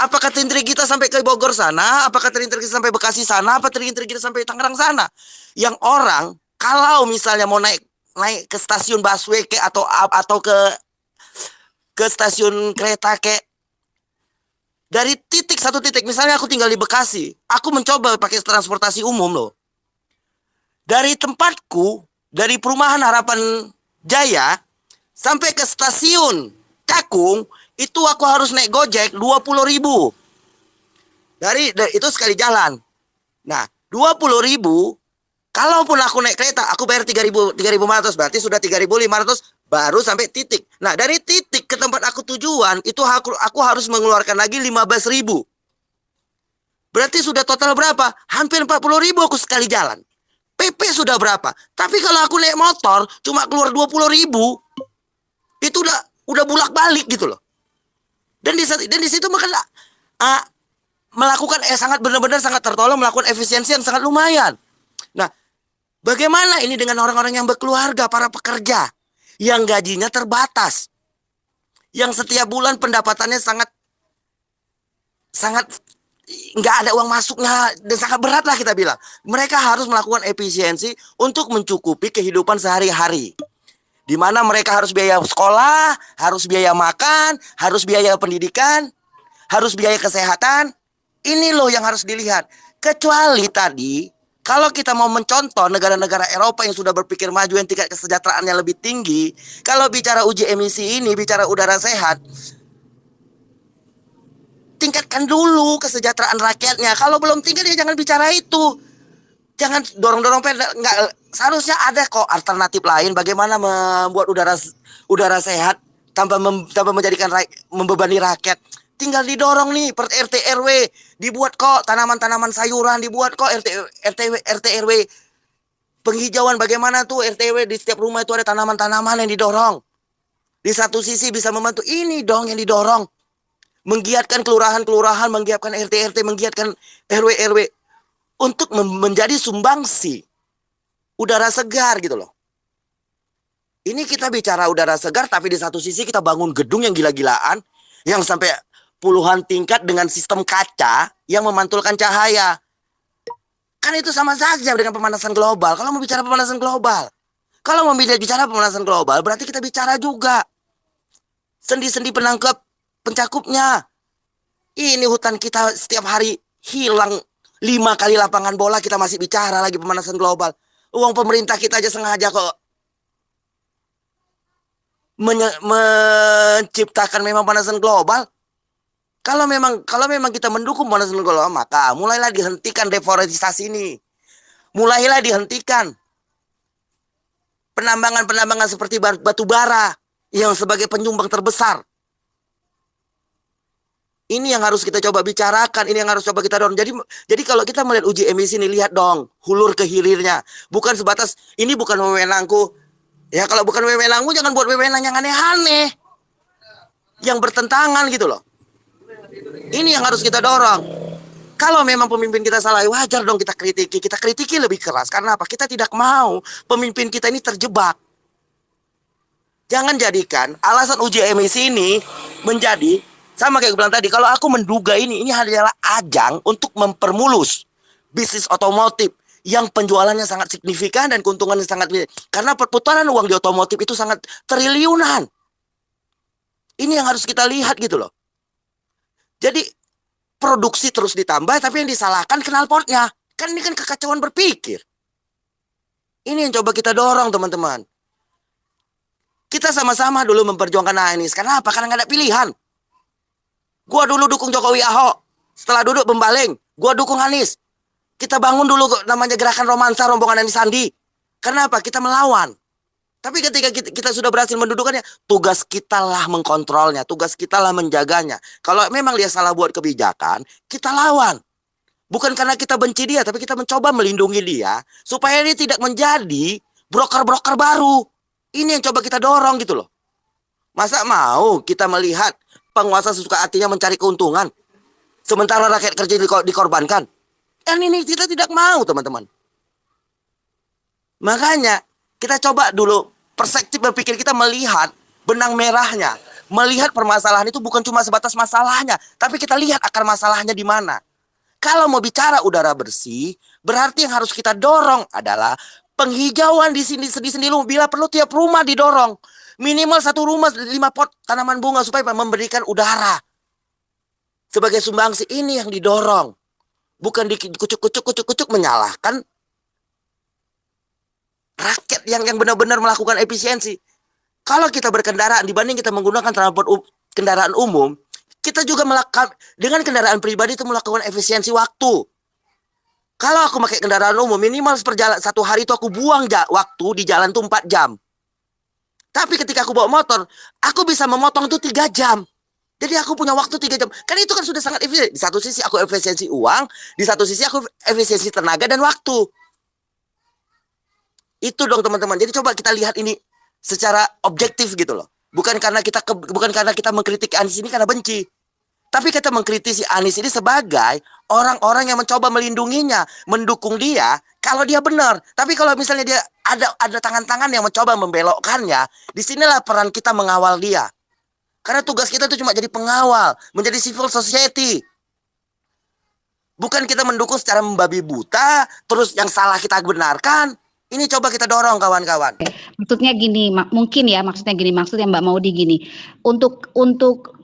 Apakah terintegritas sampai ke Bogor sana? Apakah terintegritas sampai Bekasi sana? Apa terintegritas sampai Tangerang sana? Yang orang kalau misalnya mau naik ke stasiun busway atau ke stasiun kereta dari satu titik, misalnya aku tinggal di Bekasi, aku mencoba pakai transportasi umum loh. Dari tempatku, dari perumahan Harapan Jaya sampai ke stasiun Cakung, itu aku harus naik Gojek 20.000. Dari itu sekali jalan. Nah, 20.000, kalaupun aku naik kereta, aku bayar 3.500, berarti sudah 3.500 baru sampai titik. Nah, dari titik ke tempat aku tujuan, itu aku harus mengeluarkan lagi 15.000. Berarti sudah total berapa? Hampir 40.000 aku sekali jalan. PP sudah berapa? Tapi kalau aku naik motor cuma keluar 20.000, itu udah bulak-balik gitu loh. Dan di situ makan melakukan benar-benar sangat tertolong, melakukan efisiensi yang sangat lumayan. Nah, bagaimana ini dengan orang-orang yang berkeluarga, para pekerja yang gajinya terbatas, yang setiap bulan pendapatannya sangat nggak ada uang masuknya dan sangat berat lah kita bilang. Mereka harus melakukan efisiensi untuk mencukupi kehidupan sehari-hari. Di mana mereka harus biaya sekolah, harus biaya makan, harus biaya pendidikan, harus biaya kesehatan. Ini loh yang harus dilihat. Kecuali tadi, kalau kita mau mencontoh negara-negara Eropa yang sudah berpikir maju, yang tingkat kesejahteraannya lebih tinggi, kalau bicara uji emisi ini, bicara udara sehat, tingkatkan dulu kesejahteraan rakyatnya. Kalau belum tingkat ya jangan bicara itu. Jangan dorong-dorong perda. Enggak, seharusnya ada kok alternatif lain bagaimana membuat udara sehat tanpa menjadikan membebani rakyat. Tinggal didorong nih per RT RW, dibuat kok tanaman-tanaman sayuran, dibuat kok RT RW penghijauan. Bagaimana tuh RT RW di setiap rumah itu ada tanaman-tanaman yang didorong. Di satu sisi bisa membantu, ini dong yang didorong. Menggiatkan kelurahan-kelurahan, menggiatkan RT RT, menggiatkan RW RW untuk menjadi sumbangsi udara segar gitu loh. Ini kita bicara udara segar, tapi di satu sisi kita bangun gedung yang gila-gilaan, yang sampai puluhan tingkat dengan sistem kaca yang memantulkan cahaya. Kan itu sama saja dengan pemanasan global. Kalau mau bicara pemanasan global, kalau mau bicara pemanasan global, berarti kita bicara juga sendi-sendi pencakupnya. Ini hutan kita setiap hari hilang 5 kali lapangan bola, kita masih bicara lagi pemanasan global. Uang pemerintah kita aja sengaja kok menciptakan memang pemanasan global. Kalau memang kita mendukung pemanasan global, maka mulailah dihentikan deforestasi ini. Mulailah dihentikan penambangan seperti batu bara yang sebagai penyumbang terbesar. Ini yang harus kita coba bicarakan, ini yang harus coba kita dorong. Jadi kalau kita melihat uji emisi ini, lihat dong hulur ke hilirnya. Bukan sebatas ini bukan wewenangku. Ya kalau bukan wewenangku jangan buat wewenang yang aneh-aneh. yang bertentangan gitu loh. Ini yang harus kita dorong. Kalau memang pemimpin kita salah, wajar dong kita kritiki. Kita kritiki lebih keras. Karena apa? Kita tidak mau pemimpin kita ini terjebak. Jangan jadikan alasan uji emisi ini menjadi, sama kayak gue bilang tadi, kalau aku menduga ini adalah ajang untuk mempermulus bisnis otomotif yang penjualannya sangat signifikan dan keuntungannya sangat, karena perputaran uang di otomotif itu sangat triliunan. Ini yang harus kita lihat gitu loh. Jadi produksi terus ditambah, tapi yang disalahkan knalpotnya. Kan ini kan kekacauan berpikir. Ini yang coba kita dorong, teman-teman. Kita sama-sama dulu memperjuangkan Anies. Kenapa? Karena nggak ada pilihan. Gua dulu dukung Jokowi Ahok. Setelah duduk pembaling, gua dukung Anies. Kita bangun dulu namanya gerakan romansa rombongan Anies Sandi. Kenapa? Kita melawan. Tapi ketika kita sudah berhasil mendudukannya, tugas kita lah mengkontrolnya, tugas kita lah menjaganya. Kalau memang dia salah buat kebijakan, kita lawan. Bukan karena kita benci dia, tapi kita mencoba melindungi dia supaya dia tidak menjadi broker-broker baru. Ini yang coba kita dorong gitu loh. Masa mau kita melihat penguasa sesuka hatinya mencari keuntungan, sementara rakyat kerja dikorbankan? Kan ini kita tidak mau, teman-teman. Makanya kita coba dulu perspektif berpikir kita melihat benang merahnya. Melihat permasalahan itu bukan cuma sebatas masalahnya, tapi kita lihat akar masalahnya di mana. Kalau mau bicara udara bersih, berarti yang harus kita dorong adalah penghijauan di sini lu. Bila perlu tiap rumah didorong. Minimal satu rumah 5 pot tanaman bunga supaya memberikan udara. Sebagai sumbangsi ini yang didorong. Bukan dikucuk-kucuk menyalahkan rakyat yang benar-benar melakukan efisiensi. Kalau kita berkendaraan dibanding kita menggunakan kendaraan umum, kita juga melakukan dengan kendaraan pribadi itu melakukan efisiensi waktu. Kalau aku pakai kendaraan umum minimal satu hari itu aku buang waktu di jalan tuh 4 jam. Tapi ketika aku bawa motor, aku bisa memotong itu 3 jam. Jadi aku punya waktu 3 jam. Kan itu kan sudah sangat efisien. Di satu sisi aku efisiensi uang, di satu sisi aku efisiensi tenaga dan waktu. Itu dong teman-teman. Jadi coba kita lihat ini secara objektif gitu loh. Bukan karena kita mengkritik Anies ini karena benci. Tapi kita mengkritisi Anies ini sebagai orang-orang yang mencoba melindunginya, mendukung dia kalau dia benar. Tapi kalau misalnya dia ada tangan-tangan yang mencoba membelokkannya, disinilah peran kita mengawal dia. Karena tugas kita itu cuma jadi pengawal, menjadi civil society. Bukan kita mendukung secara membabi buta, terus yang salah kita benarkan. Ini coba kita dorong kawan-kawan.
Maksudnya gini, maksudnya Mbak Maudi gini, untuk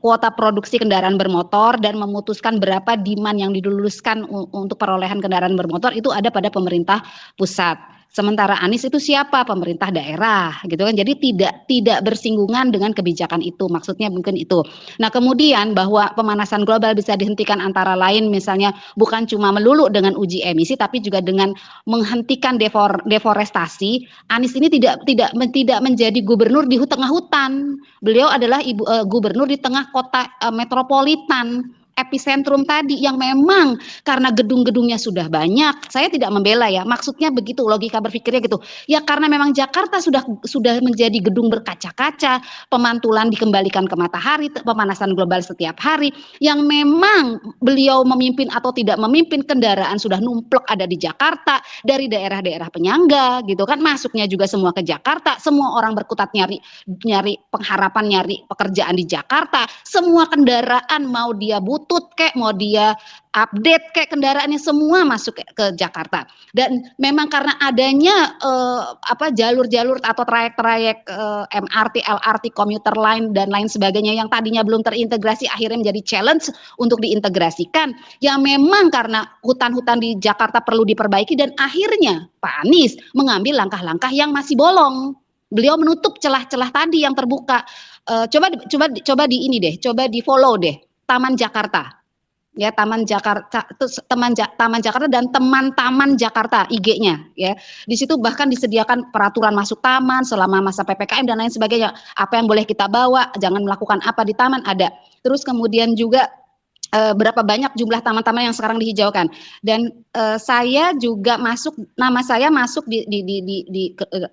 kuota produksi kendaraan bermotor dan memutuskan berapa demand yang diluluskan untuk perolehan kendaraan bermotor itu ada pada pemerintah pusat. Sementara Anies itu siapa? Pemerintah daerah, gitu kan. Jadi tidak bersinggungan dengan kebijakan itu. Maksudnya mungkin itu. Nah, kemudian bahwa pemanasan global bisa dihentikan antara lain misalnya bukan cuma melulu dengan uji emisi tapi juga dengan menghentikan deforestasi. Anies ini tidak menjadi gubernur di tengah hutan. Beliau adalah gubernur di tengah kota metropolitan. Epicentrum tadi yang memang karena gedung-gedungnya sudah banyak, saya tidak membela ya, maksudnya begitu logika berpikirnya gitu. Ya karena memang Jakarta sudah menjadi gedung berkaca-kaca, pemantulan dikembalikan ke matahari, pemanasan global setiap hari, yang memang beliau memimpin atau tidak memimpin kendaraan sudah numplek ada di Jakarta dari daerah-daerah penyangga gitu kan, masuknya juga semua ke Jakarta, semua orang berkutat nyari pengharapan, nyari pekerjaan di Jakarta, semua kendaraan mau dia butut kayak mau dia update kayak kendaraannya semua masuk ke Jakarta. Dan memang karena adanya jalur-jalur atau trayek-trayek MRT, LRT, komuter line dan lain sebagainya yang tadinya belum terintegrasi akhirnya menjadi challenge untuk diintegrasikan. Ya memang karena hutan-hutan di Jakarta perlu diperbaiki dan akhirnya Pak Anies mengambil langkah-langkah yang masih bolong. Beliau menutup celah-celah tadi yang terbuka. Coba di follow deh. Taman Jakarta, ya Taman Jakarta dan teman-taman Jakarta IG-nya, ya di situ bahkan disediakan peraturan masuk taman selama masa PPKM dan lain sebagainya. Apa yang boleh kita bawa, jangan melakukan apa di taman ada. Terus kemudian juga berapa banyak jumlah taman-taman yang sekarang dihijaukan dan saya juga nama saya masuk di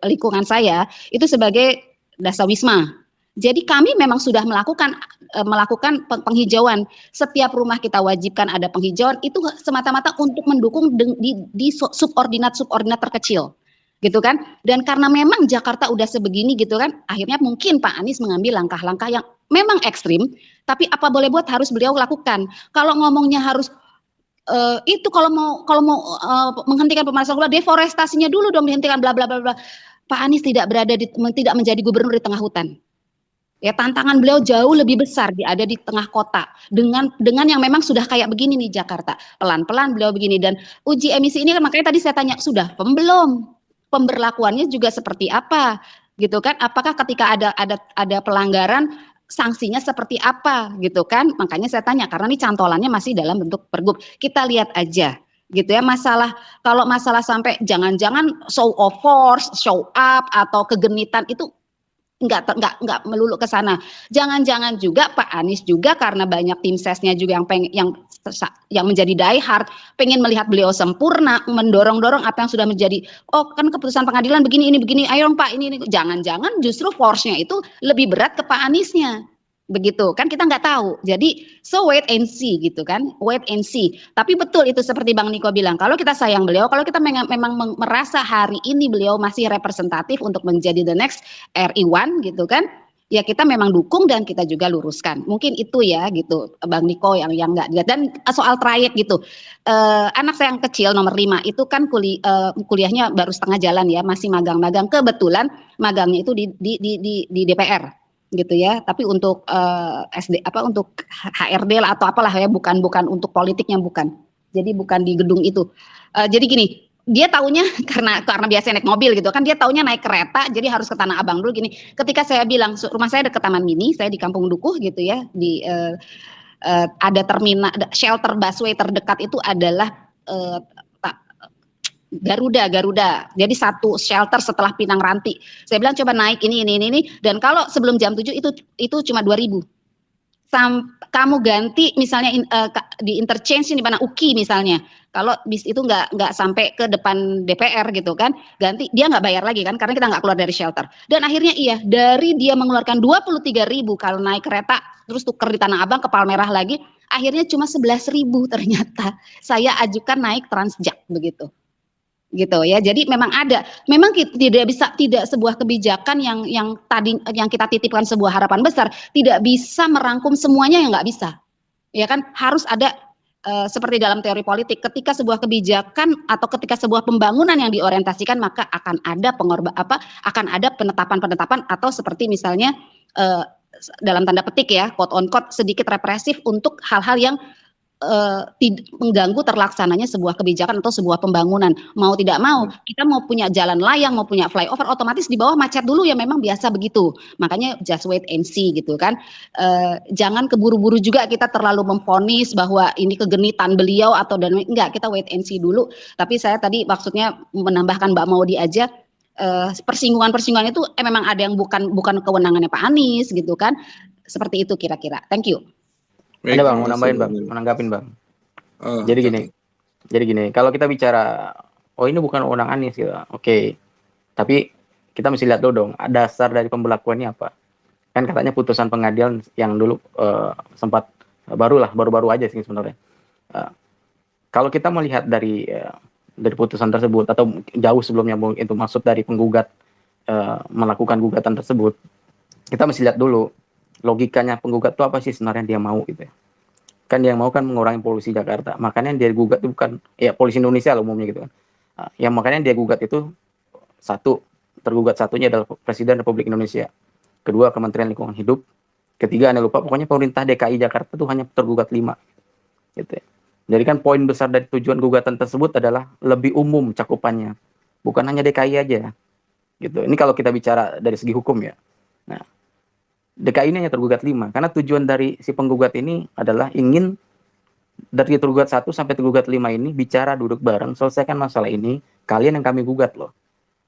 lingkungan saya itu sebagai Dasawisma. Jadi kami memang sudah melakukan penghijauan. Setiap rumah kita wajibkan ada penghijauan, itu semata-mata untuk mendukung di subordinat terkecil, gitu kan. Dan karena memang Jakarta udah sebegini gitu kan, akhirnya mungkin Pak Anies mengambil langkah-langkah yang memang ekstrim, tapi apa boleh buat harus beliau lakukan. Kalau ngomongnya harus itu kalau mau menghentikan pemanasan global, deforestasinya dulu dong dihentikan, bla bla bla bla. Pak Anies tidak menjadi gubernur di tengah hutan. Ya, tantangan beliau jauh lebih besar, dia ada di tengah kota dengan yang memang sudah kayak begini nih Jakarta. Pelan-pelan beliau begini, dan uji emisi ini kan makanya tadi saya tanya, sudah belum? Pemberlakuannya juga seperti apa? Gitu kan? Apakah ketika ada pelanggaran sanksinya seperti apa gitu kan? Makanya saya tanya karena ini cantolannya masih dalam bentuk pergub. Kita lihat aja gitu ya, kalau masalah sampai jangan-jangan show of force, show up atau kegenitan itu enggak melulu ke sana. Jangan-jangan juga Pak Anies juga karena banyak tim sesnya juga yang menjadi die hard, pengen melihat beliau sempurna, mendorong-dorong apa yang sudah menjadi, oh kan keputusan pengadilan begini, ini begini, ayo dong Pak, ini. Jangan-jangan justru force-nya itu lebih berat ke Pak Aniesnya. Begitu kan, kita nggak tahu. Jadi so wait and see gitu kan, wait and see. Tapi betul itu seperti Bang Niko bilang, kalau kita sayang beliau, kalau kita memang merasa hari ini beliau masih representatif untuk menjadi the next RI1 gitu kan, ya kita memang dukung dan kita juga luruskan. Mungkin itu ya gitu Bang Niko yang nggak lihat. Dan soal trayek gitu, anak saya yang kecil nomor 5 itu kan kuliahnya baru setengah jalan ya, masih magang-magang. Kebetulan magangnya itu di DPR gitu ya, tapi untuk untuk HRD lah atau apalah ya, bukan untuk politiknya, bukan. Jadi bukan di gedung itu. Jadi gini, dia taunya karena biasa naik mobil gitu kan, dia taunya naik kereta, jadi harus ke Tanah Abang dulu gini. Ketika saya bilang rumah saya dekat Taman Mini, saya di Kampung Dukuh gitu ya, di ada terminal shelter busway terdekat itu adalah Garuda. Jadi satu shelter setelah Pinang Ranti. Saya bilang coba naik ini, dan kalau sebelum jam 7 itu cuma 2.000. Kamu ganti misalnya di interchange di mana UKI misalnya. Kalau bis itu nggak sampai ke depan DPR gitu kan, ganti dia nggak bayar lagi kan, karena kita nggak keluar dari shelter. Dan akhirnya iya, dari dia mengeluarkan 23.000 kalau naik kereta, terus tuker di Tanah Abang ke Palmerah lagi, akhirnya cuma 11.000 ternyata. Saya ajukan naik Transjak begitu. Gitu ya. Jadi memang tidak sebuah kebijakan yang kita titipkan sebuah harapan besar, tidak bisa merangkum semuanya, yang nggak bisa. Ya kan, harus ada seperti dalam teori politik, ketika sebuah kebijakan atau ketika sebuah pembangunan yang diorientasikan, maka akan ada penetapan atau seperti misalnya dalam tanda petik ya, quote on quote, sedikit represif untuk hal-hal yang mengganggu terlaksananya sebuah kebijakan atau sebuah pembangunan. Mau tidak mau, kita mau punya jalan layang, mau punya flyover, otomatis di bawah macet dulu ya, memang biasa begitu. Makanya just wait and see gitu kan. Jangan keburu-buru juga kita terlalu memvonis bahwa ini kegenitan beliau enggak, kita wait and see dulu. Tapi saya tadi maksudnya menambahkan Mbak Maudi aja, persinggungan itu memang ada yang bukan kewenangannya Pak Anies gitu kan. Seperti itu kira-kira. Thank you.
Ada Bang, mau nambahin Bang, menanggapin Bang. Jadi gini, kalau kita bicara, oh ini bukan wewenang Anies gitu, oke. Tapi kita mesti lihat dulu dong, dasar dari pemberlakuannya apa. Kan katanya putusan pengadilan yang dulu sempat baru-baru aja sih sebenarnya. Kalau kita melihat dari putusan tersebut atau jauh sebelumnya itu maksud dari penggugat melakukan gugatan tersebut, kita mesti lihat dulu logikanya penggugat itu apa sih sebenarnya dia mau gitu ya. Kan dia mau kan mengurangi polusi Jakarta. Makanya dia gugat itu bukan ya polisi Indonesia lah umumnya gitu kan. Yang makanya dia gugat itu tergugat satunya adalah Presiden Republik Indonesia. Kedua Kementerian Lingkungan Hidup. Ketiga Anda lupa, pokoknya pemerintah DKI Jakarta itu hanya tergugat 5. Gitu ya. Jadi kan poin besar dari tujuan gugatan tersebut adalah lebih umum cakupannya. Bukan hanya DKI aja. Gitu. Ini kalau kita bicara dari segi hukum ya. Nah, DKI ini hanya tergugat 5, karena tujuan dari si penggugat ini adalah ingin dari tergugat 1 sampai tergugat 5 ini bicara duduk bareng, selesaikan masalah ini, kalian yang kami gugat loh.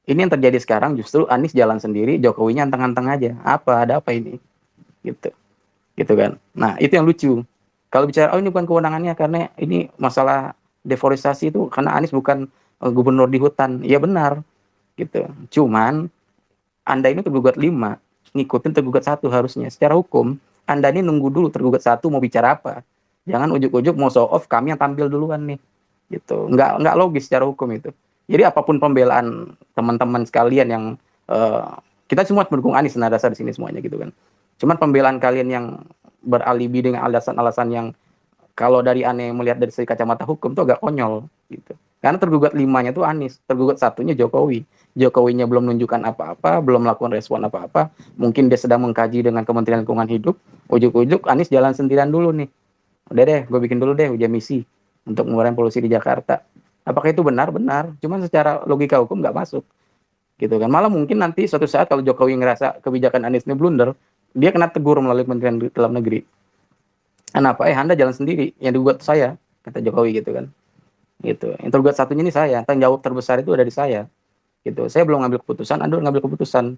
Ini yang terjadi sekarang, justru Anies jalan sendiri, Jokowinya anteng-anteng aja. Ada apa ini? Gitu kan. Nah, itu yang lucu. Kalau bicara, ini bukan kewenangannya karena ini masalah deforestasi itu, karena Anies bukan gubernur di hutan. Ya benar, gitu. Cuman, Anda ini tergugat 5. ngikutin tergugat satu harusnya. Secara hukum, Anda ini nunggu dulu tergugat satu mau bicara apa. Jangan ujuk-ujuk mau show off, kami yang tampil duluan nih. Gitu. Nggak logis secara hukum itu. Jadi apapun pembelaan teman-teman sekalian yang kita semua mendukung Anies, nah dasar di sini semuanya gitu kan. Cuman pembelaan kalian yang beralibi dengan alasan-alasan yang kalau dari aneh melihat dari segi kacamata hukum tuh agak konyol gitu. Karena tergugat 5-nya tuh Anies, tergugat 1-nya Jokowi. Jokowinya belum menunjukkan apa-apa, belum melakukan respon apa-apa. Mungkin dia sedang mengkaji dengan Kementerian Lingkungan Hidup. Ujuk-ujuk Anies jalan sendirian dulu nih. Udah deh, gue bikin dulu deh uji emisi untuk mengurangi polusi di Jakarta. Apakah itu benar? Benar. Cuman secara logika hukum nggak masuk. Gitu kan. Malah mungkin nanti suatu saat kalau Jokowi ngerasa kebijakan Anies ini blunder, dia kena tegur melalui Kementerian Dalam Negeri. Kenapa? Anda jalan sendiri, yang digugat saya, kata Jokowi gitu kan. Gitu. Yang tergugat 1-nya ini saya, tanggung jawab terbesar itu ada di saya. Gitu. Saya belum ngambil keputusan, Anda ngambil keputusan.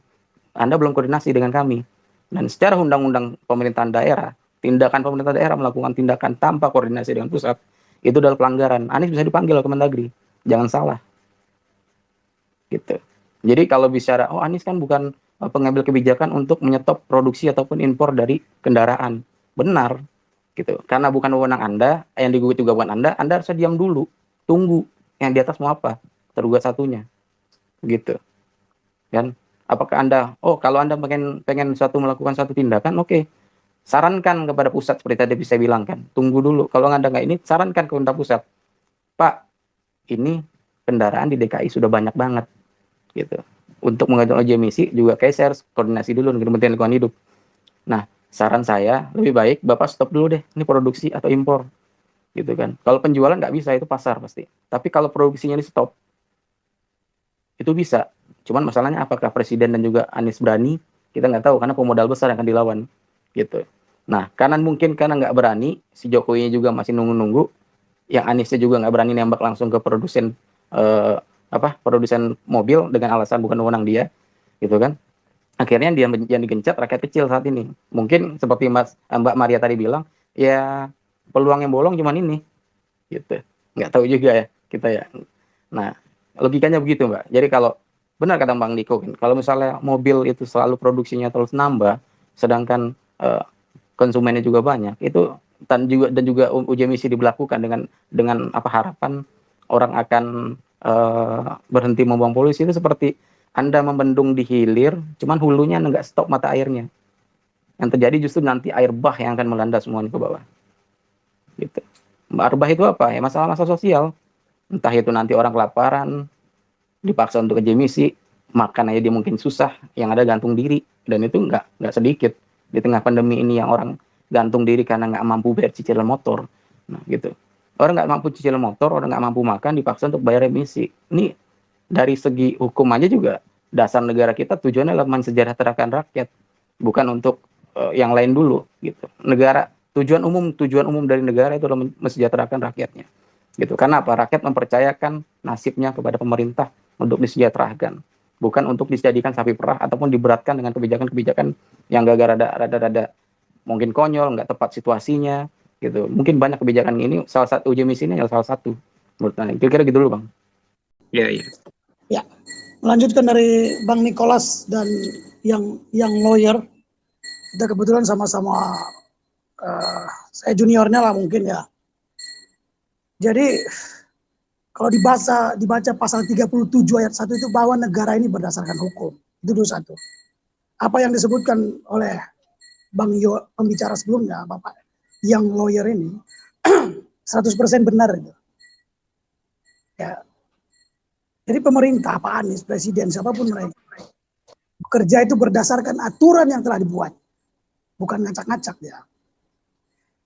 Anda belum koordinasi dengan kami. Dan secara undang-undang pemerintahan daerah, tindakan pemerintah daerah melakukan tindakan tanpa koordinasi dengan pusat, itu adalah pelanggaran. Anies bisa dipanggil oleh Kemendagri. Jangan salah. Gitu. Jadi kalau bicara, oh Anies kan bukan pengambil kebijakan untuk menyetop produksi ataupun impor dari kendaraan. Benar. Gitu. Karena bukan wewenang Anda, yang digugat juga bukan Anda harusnya diam dulu. Tunggu yang di atas mau apa, tergugat 1-nya, gitu kan. Apakah Anda, kalau Anda pengen melakukan satu tindakan, oke, sarankan kepada pusat seperti tadi bisa bilang kan, tunggu dulu. Kalau Anda nggak ini, sarankan ke pemerintah pusat, Pak, ini kendaraan di DKI sudah banyak banget, gitu. Untuk mengajukan uji emisi juga kayak saya harus koordinasi dulu dengan Kementerian Lingkungan Hidup. Nah, saran saya lebih baik Bapak stop dulu deh, ini produksi atau impor. Gitu kan. Kalau penjualan nggak bisa, itu pasar pasti. Tapi kalau produksinya di stop, itu bisa. Cuman masalahnya apakah Presiden dan juga Anies berani? Kita nggak tahu, karena pemodal besar yang akan dilawan. Gitu. Nah, karena nggak berani, si Jokowi juga masih nunggu-nunggu, yang Aniesnya juga nggak berani nembak langsung ke produsen produsen mobil dengan alasan bukan wewenang dia, gitu kan. Akhirnya yang digencet rakyat kecil saat ini. Mungkin seperti Mbak Maria tadi bilang, ya peluang yang bolong cuman ini, gitu. Nggak tahu juga ya kita ya. Nah, logikanya begitu Mbak. Jadi kalau benar kata Bang Niko kan, kalau misalnya mobil itu selalu produksinya terus nambah, sedangkan konsumennya juga banyak, itu dan juga uji emisi diberlakukan dengan harapan orang akan berhenti membuang polusi, itu seperti Anda membendung di hilir, cuman hulunya nggak stop mata airnya. Yang terjadi justru nanti air bah yang akan melanda semuanya ke bawah. Gitu. Air bah itu apa? Ya masalah-masalah sosial. Entah itu nanti orang kelaparan, dipaksa untuk uji emisi, makan aja dia mungkin susah, yang ada gantung diri, dan itu nggak sedikit di tengah pandemi ini yang orang gantung diri karena nggak mampu bayar cicilan motor. Nah gitu. Orang nggak mampu cicilan motor, orang nggak mampu makan, dipaksa untuk bayar emisi. Ini dari segi hukum aja juga dasar negara kita tujuannya adalah mensejahterakan rakyat, bukan untuk yang lain dulu gitu. Tujuan umum dari negara itu adalah mensejahterakan rakyatnya. Gitu. Karena apa? Rakyat mempercayakan nasibnya kepada pemerintah untuk disejahterakan, bukan untuk dijadikan sapi perah ataupun diberatkan dengan kebijakan-kebijakan yang rada-rada mungkin konyol, nggak tepat situasinya gitu. Mungkin banyak kebijakan ini, salah satu uji emisi ini adalah salah satu menurut saya. Kira-kira gitu dulu Bang.
Iya.
Ya, melanjutkan dari Bang Nicholas dan yang lawyer, kita kebetulan sama-sama saya juniornya lah mungkin ya. Jadi kalau dibaca pasal 37 ayat 1 itu bahwa negara ini berdasarkan hukum. Itu dulu satu. Apa yang disebutkan oleh Bang pembicara sebelumnya, Bapak yang lawyer ini 100% benar itu. Ya. Jadi pemerintah, Pak Anies, Presiden, siapapun mereka, bekerja itu berdasarkan aturan yang telah dibuat. Bukan ngacak-ngacak ya.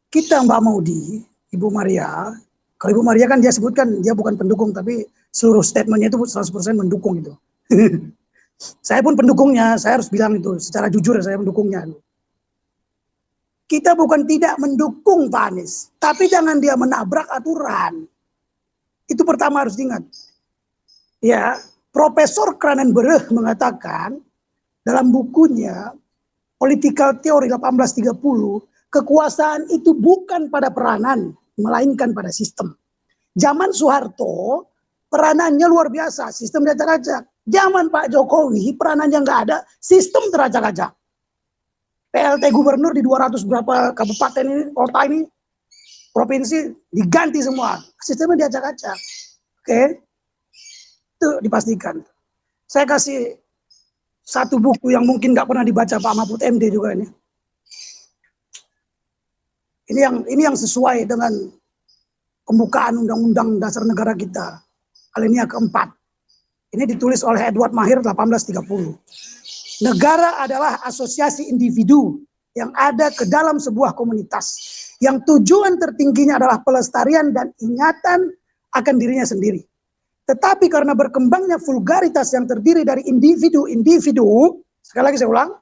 Kita Mbak Maudi, Ibu Maria, kalau Ibu Maria kan dia sebutkan dia bukan pendukung, tapi seluruh statementnya itu 100% mendukung itu. Saya pun pendukungnya, saya harus bilang itu secara jujur saya mendukungnya. Kita bukan tidak mendukung Pak Anies, tapi jangan dia menabrak aturan. Itu pertama harus diingat. Ya, Profesor Kranenberg mengatakan dalam bukunya Political Theory 1830, kekuasaan itu bukan pada peranan, melainkan pada sistem. Zaman Soeharto, peranannya luar biasa, sistem teracak-acak. Zaman Pak Jokowi, peranannya nggak ada, sistem teracak-acak. PLT gubernur di 200 berapa kabupaten ini, kota ini, provinsi diganti semua. Sistemnya diacak-acak. Oke. Itu dipastikan. Saya kasih satu buku yang mungkin nggak pernah dibaca Pak Mahfud MD juga ini. Ini yang sesuai dengan pembukaan Undang-Undang Dasar Negara kita. Alinea keempat. Ini ditulis oleh Edward Mahir 1830. Negara adalah asosiasi individu yang ada ke dalam sebuah komunitas. Yang tujuan tertingginya adalah pelestarian dan ingatan akan dirinya sendiri. Tetapi karena berkembangnya vulgaritas yang terdiri dari individu-individu, sekali lagi saya ulang,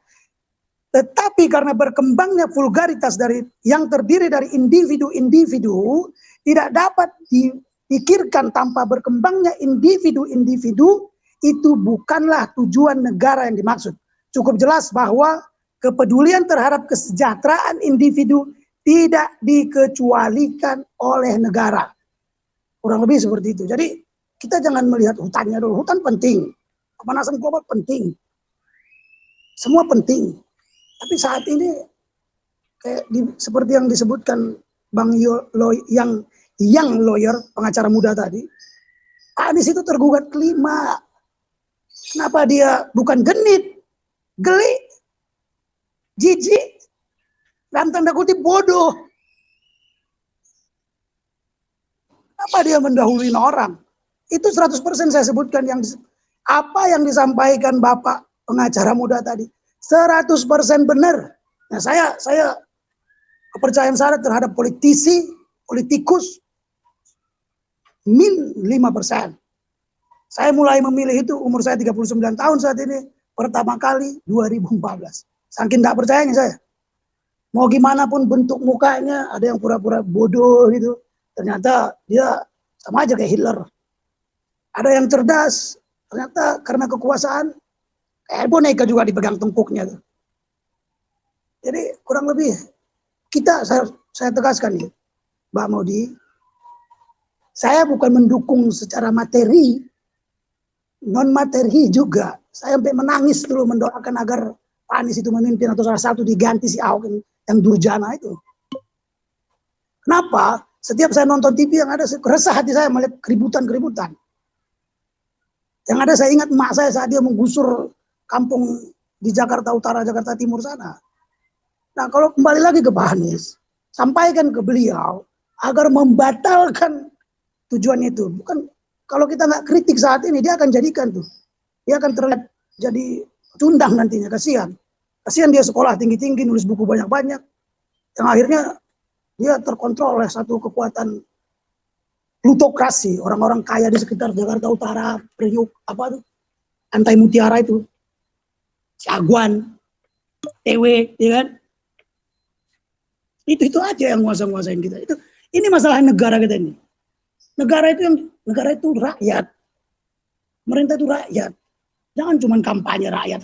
tetapi karena berkembangnya vulgaritas yang terdiri dari individu-individu, tidak dapat dipikirkan tanpa berkembangnya individu-individu, itu bukanlah tujuan negara yang dimaksud. Cukup jelas bahwa kepedulian terhadap kesejahteraan individu tidak dikecualikan oleh negara. Kurang lebih seperti itu. Jadi kita jangan melihat hutannya dulu. Hutan penting. Pemanasan global penting. Semua penting. Tapi saat ini seperti yang disebutkan Bang yang lawyer, pengacara muda tadi, Anies itu tergugat kelima. Kenapa dia bukan genit, geli, jijik, dan tanda kutip bodoh? Kenapa dia mendahului orang? Itu 100% saya sebutkan apa yang disampaikan Bapak pengacara muda tadi. 100% benar. Nah, saya kepercayaan saya terhadap politikus min 5%. Saya mulai memilih itu umur saya 39 tahun saat ini, pertama kali 2014. Saking tidak percayanya saya. Mau gimana pun bentuk mukanya, ada yang pura-pura bodoh gitu. Ternyata dia sama aja kayak Hitler. Ada yang cerdas, ternyata karena kekuasaan, kayak boneka juga dipegang tengkuknya. Jadi kurang lebih, saya tegaskan nih, Mbak Modi, saya bukan mendukung secara materi, non materi juga. Saya sampai menangis dulu mendoakan agar Pak Anies itu memimpin atau salah satu diganti si Ahok yang durjana itu. Kenapa? Setiap saya nonton TV yang ada, resah hati saya melihat keributan-keributan. Yang ada saya ingat emak saya saat dia menggusur kampung di Jakarta Utara, Jakarta Timur sana. Nah, kalau kembali lagi ke Pak Anies, sampaikan ke beliau agar membatalkan tujuan itu. Bukan, kalau kita nggak kritik saat ini, dia akan jadikan tuh. Dia akan terlihat jadi cundang nantinya, kasihan. Kasihan dia sekolah tinggi-tinggi, nulis buku banyak-banyak. Yang akhirnya dia terkontrol oleh satu kekuatan plutokrasi, orang-orang kaya di sekitar Jakarta Utara, Priuk, apa tuh, Pantai Mutiara itu, Ciaguan, TW, ya kan? Itu aja yang nguasa-nguasain kita. Ini masalah negara kita ini. Negara itu rakyat. Pemerintah itu rakyat. Jangan cuma kampanye rakyat.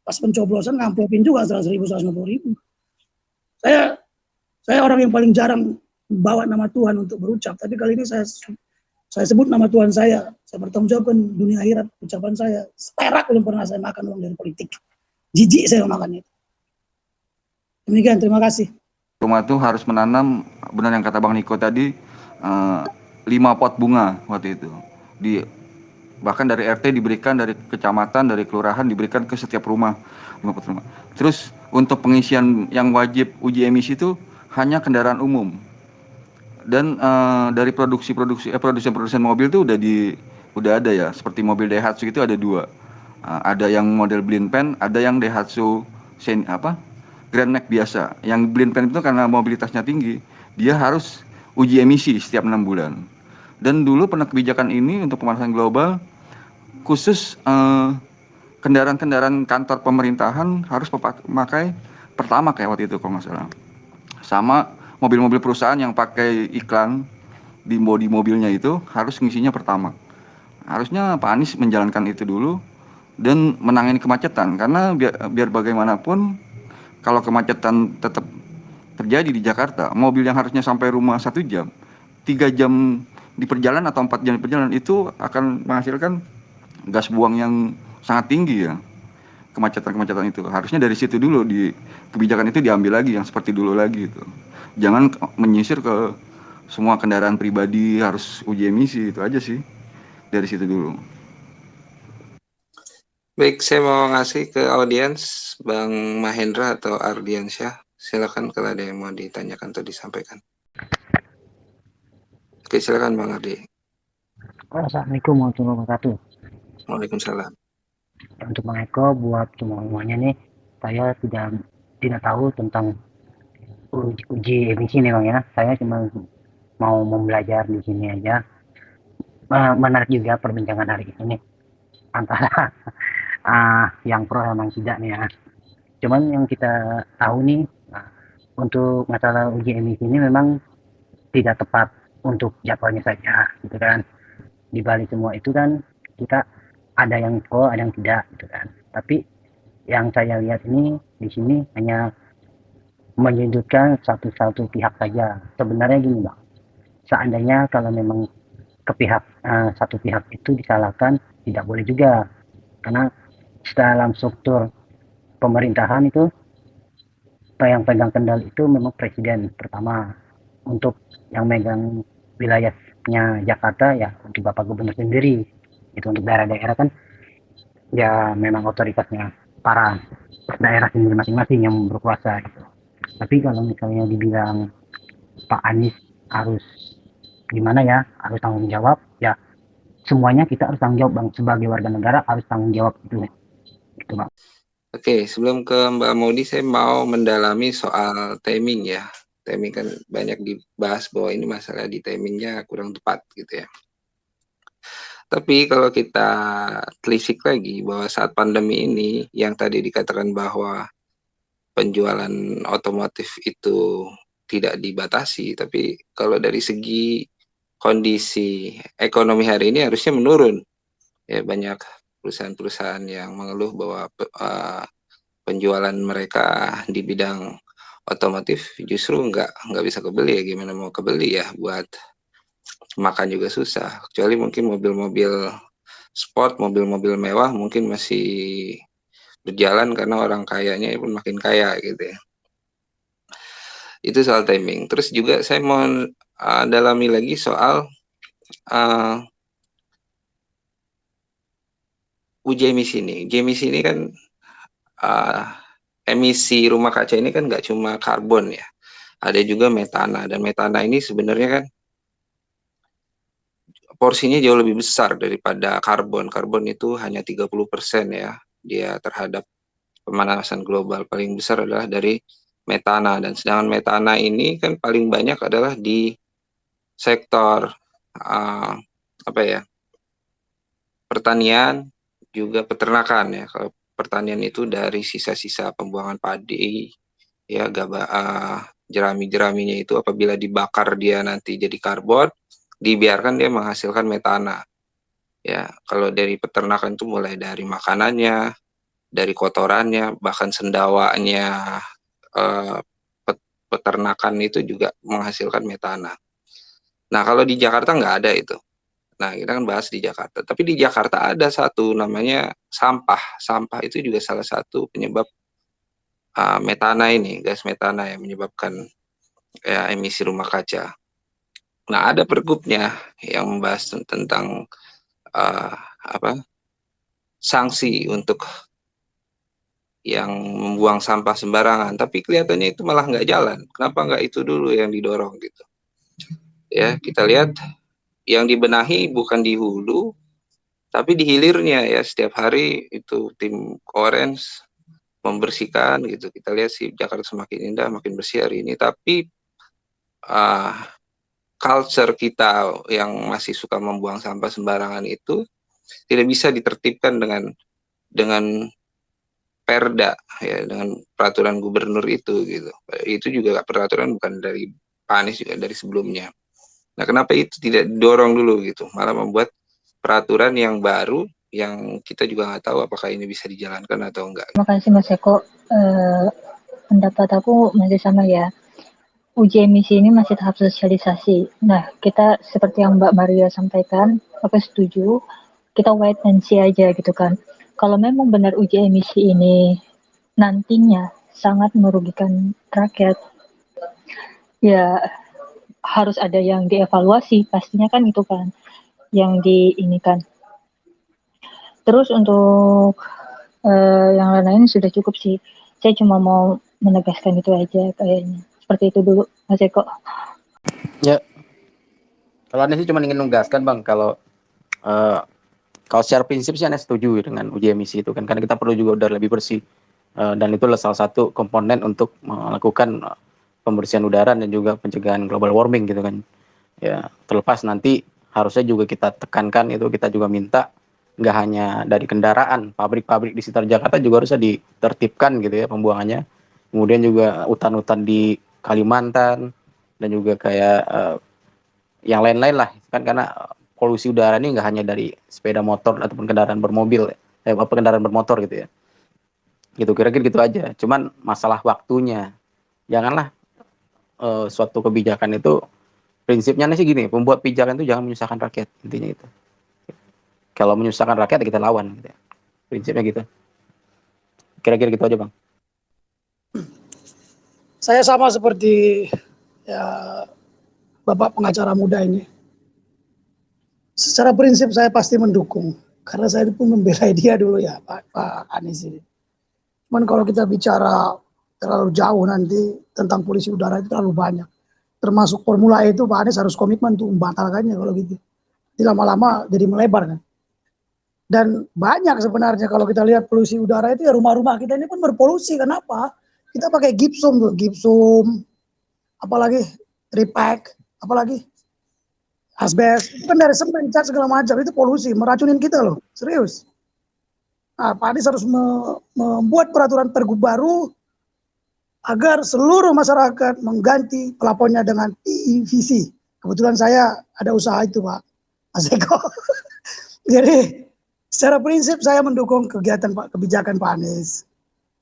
Pas pencoblosan ngamplopin juga 100.000, 150.000. Saya orang yang paling jarang bawa nama Tuhan untuk berucap, tapi kali ini saya sebut nama Tuhan saya pertanggungjawabkan dunia akhirat ucapan saya. Seperak belum pernah saya makan uang dari politik. Jijik saya makan itu. Demikian, terima kasih.
Rumah itu harus menanam, benar yang kata Bang Niko tadi, 5 pot bunga waktu itu. Bahkan dari RT diberikan, dari kecamatan, dari kelurahan diberikan ke setiap rumah. 5 pot rumah. Terus untuk pengisian yang wajib uji emisi itu hanya kendaraan umum. Dan dari produsen mobil itu udah ada ya, seperti mobil Daihatsu itu ada 2. Ada yang model blind pan, ada yang Daihatsu Grand Max biasa. Yang blind pan itu karena mobilitasnya tinggi, dia harus uji emisi setiap 6 bulan. Dan dulu pernah kebijakan ini untuk pemanasan global khusus kendaraan-kendaraan kantor pemerintahan harus memakai pertama kayak waktu itu kalau nggak salah. Sama mobil-mobil perusahaan yang pakai iklan di bodi mobilnya itu harus ngisinya pertama. Harusnya Pak Anies menjalankan itu dulu dan menangani kemacetan, karena biar bagaimanapun kalau kemacetan tetap terjadi di Jakarta, mobil yang harusnya sampai rumah 1 jam, 3 jam di perjalanan atau 4 jam di perjalanan itu akan menghasilkan gas buang yang sangat tinggi ya. kemacetan-kemacetan itu. Harusnya dari situ dulu kebijakan itu diambil lagi yang seperti dulu lagi gitu. Jangan menyisir ke semua kendaraan pribadi harus uji emisi, itu aja sih. Dari situ dulu.
Baik, saya mau ngasih ke audiens Bang Mahendra atau Ardiansyah. Silakan kalau ada yang mau ditanyakan atau disampaikan. Oke, silakan Bang Ardi.
Assalamualaikum warahmatullahi wabarakatuh.
Waalaikumsalam.
Untuk Bang Eko, buat semuanya nih, saya tidak tahu tentang uji emisi nih Bang ya. Saya cuma mau belajar di sini aja. Menarik juga perbincangan hari ini antara yang pro sama yang tidak nih ya. Cuman yang kita tahu nih, untuk masalah uji emisi ini memang tidak tepat untuk jadwalnya saja, gitu kan. Di balik semua itu kan kita ada yang pro, ada yang tidak, gitu kan. Tapi yang saya lihat ini di sini hanya menyudutkan satu pihak saja. Sebenarnya gini Bang, seandainya kalau memang satu pihak itu disalahkan, tidak boleh juga, karena dalam struktur pemerintahan itu yang pegang kendali itu memang presiden pertama. Untuk yang megang wilayahnya Jakarta ya untuk Bapak Gubernur sendiri. Itu untuk daerah-daerah kan ya memang otoritasnya para daerah sendiri masing-masing yang berkuasa gitu. Tapi kalau misalnya dibilang Pak Anies harus gimana ya, harus tanggung jawab, ya semuanya kita harus tanggung jawab Bang, sebagai warga negara harus tanggung jawab gitu Bang.
Oke, sebelum ke Mbak Maudi, saya mau mendalami soal timing ya. Timing kan banyak dibahas bahwa ini masalah di timingnya kurang tepat gitu ya. Tapi kalau kita telisik lagi bahwa saat pandemi ini yang tadi dikatakan bahwa penjualan otomotif itu tidak dibatasi, tapi kalau dari segi kondisi ekonomi hari ini harusnya menurun. Ya, banyak perusahaan-perusahaan yang mengeluh bahwa penjualan mereka di bidang otomotif justru nggak bisa kebeli ya. Gimana mau kebeli ya, buat makan juga susah, kecuali mungkin mobil-mobil sport, mobil-mobil mewah mungkin masih berjalan karena orang kayanya pun makin kaya gitu ya. Itu soal timing. Terus juga saya mau dalami lagi soal uji emisi ini. Uji emisi ini kan emisi rumah kaca ini kan nggak cuma karbon ya, ada juga metana, dan metana ini sebenarnya kan porsinya jauh lebih besar daripada karbon. Karbon itu hanya 30% ya dia terhadap pemanasan global. Paling besar adalah dari metana, dan sedangkan metana ini kan paling banyak adalah di sektor pertanian, juga peternakan ya. Kalau pertanian itu dari sisa-sisa pembuangan padi ya, jerami-jeraminya itu apabila dibakar dia nanti jadi karbon, dibiarkan dia menghasilkan metana. Ya, kalau dari peternakan itu mulai dari makanannya, dari kotorannya, bahkan sendawanya peternakan itu juga menghasilkan metana. Nah, kalau di Jakarta nggak ada itu. Nah, kita kan bahas di Jakarta. Tapi di Jakarta ada satu namanya sampah. Sampah itu juga salah satu penyebab metana ini, gas metana yang menyebabkan ya, emisi rumah kaca. Nah, ada pergubnya yang membahas tentang sanksi untuk yang membuang sampah sembarangan. Tapi kelihatannya itu malah nggak jalan. Kenapa nggak itu dulu yang didorong gitu? Ya, kita lihat yang dibenahi bukan di hulu, tapi di hilirnya ya. Setiap hari itu tim Orange membersihkan gitu. Kita lihat sih Jakarta semakin indah, makin bersih hari ini. Tapi culture kita yang masih suka membuang sampah sembarangan itu tidak bisa ditertibkan dengan perda ya, dengan peraturan gubernur itu gitu. Itu juga peraturan bukan dari Pak Anies, juga dari sebelumnya. Nah, kenapa itu tidak didorong dulu gitu, malah membuat peraturan yang baru yang kita juga nggak tahu apakah ini bisa dijalankan atau enggak.
Terima kasih Mas Eko. Pendapat aku masih sama ya. Uji emisi ini masih tahap sosialisasi. Nah, kita seperti yang Mbak Maria sampaikan, aku setuju. Kita wait and see aja gitu kan. kalau memang benar uji emisi ini nantinya sangat merugikan rakyat, ya harus ada yang dievaluasi, pastinya kan itu kan yang diinikan. Terus untuk yang lain-lain sudah cukup sih. Saya cuma mau menegaskan itu aja kayaknya. Seperti itu dulu, Mas Eko.
Ya, kalau Anda sih cuma ingin menegaskan Bang, kalau secara prinsip sih Anda setuju dengan uji emisi itu kan, karena kita perlu juga udara lebih bersih. Dan itu adalah salah satu komponen untuk melakukan pembersihan udara dan juga pencegahan global warming gitu kan. Ya, terlepas nanti harusnya juga kita tekankan itu, kita juga minta nggak hanya dari kendaraan, pabrik-pabrik di sekitar Jakarta juga harusnya ditertibkan gitu ya pembuangannya. Kemudian juga hutan-hutan di Kalimantan dan juga kayak yang lain-lain lah kan, karena polusi udara ini nggak hanya dari sepeda motor ataupun kendaraan bermobil, kendaraan bermotor gitu ya. Gitu kira-kira gitu aja. Cuman masalah waktunya, janganlah suatu kebijakan itu prinsipnya sih gini, pembuat kebijakan itu jangan menyusahkan rakyat, intinya itu. Kalau menyusahkan rakyat kita lawan gitu ya. Prinsipnya gitu. Kira-kira gitu aja Bang.
Saya sama seperti ya, Bapak pengacara muda ini. Secara prinsip saya pasti mendukung, karena saya pun membela dia dulu ya Pak Anies ini. Cuman kalau kita bicara terlalu jauh nanti tentang polusi udara itu terlalu banyak. Termasuk Formula E itu Pak Anies harus komitmen untuk membatalkannya kalau gitu. Jadi lama-lama jadi melebar kan. Dan banyak sebenarnya kalau kita lihat polusi udara itu ya, rumah-rumah kita ini pun berpolusi. Kenapa? Kita pakai gipsum, apalagi tripack, apalagi asbes. Itu kan dari semen, cat segala macam, itu polusi, meracunin kita loh, serius. Nah, Pak Anies harus membuat peraturan pergub baru agar seluruh masyarakat mengganti plafonnya dengan PVC. Kebetulan saya ada usaha itu Pak Mas Eko. Jadi secara prinsip saya mendukung kebijakan Pak Anies.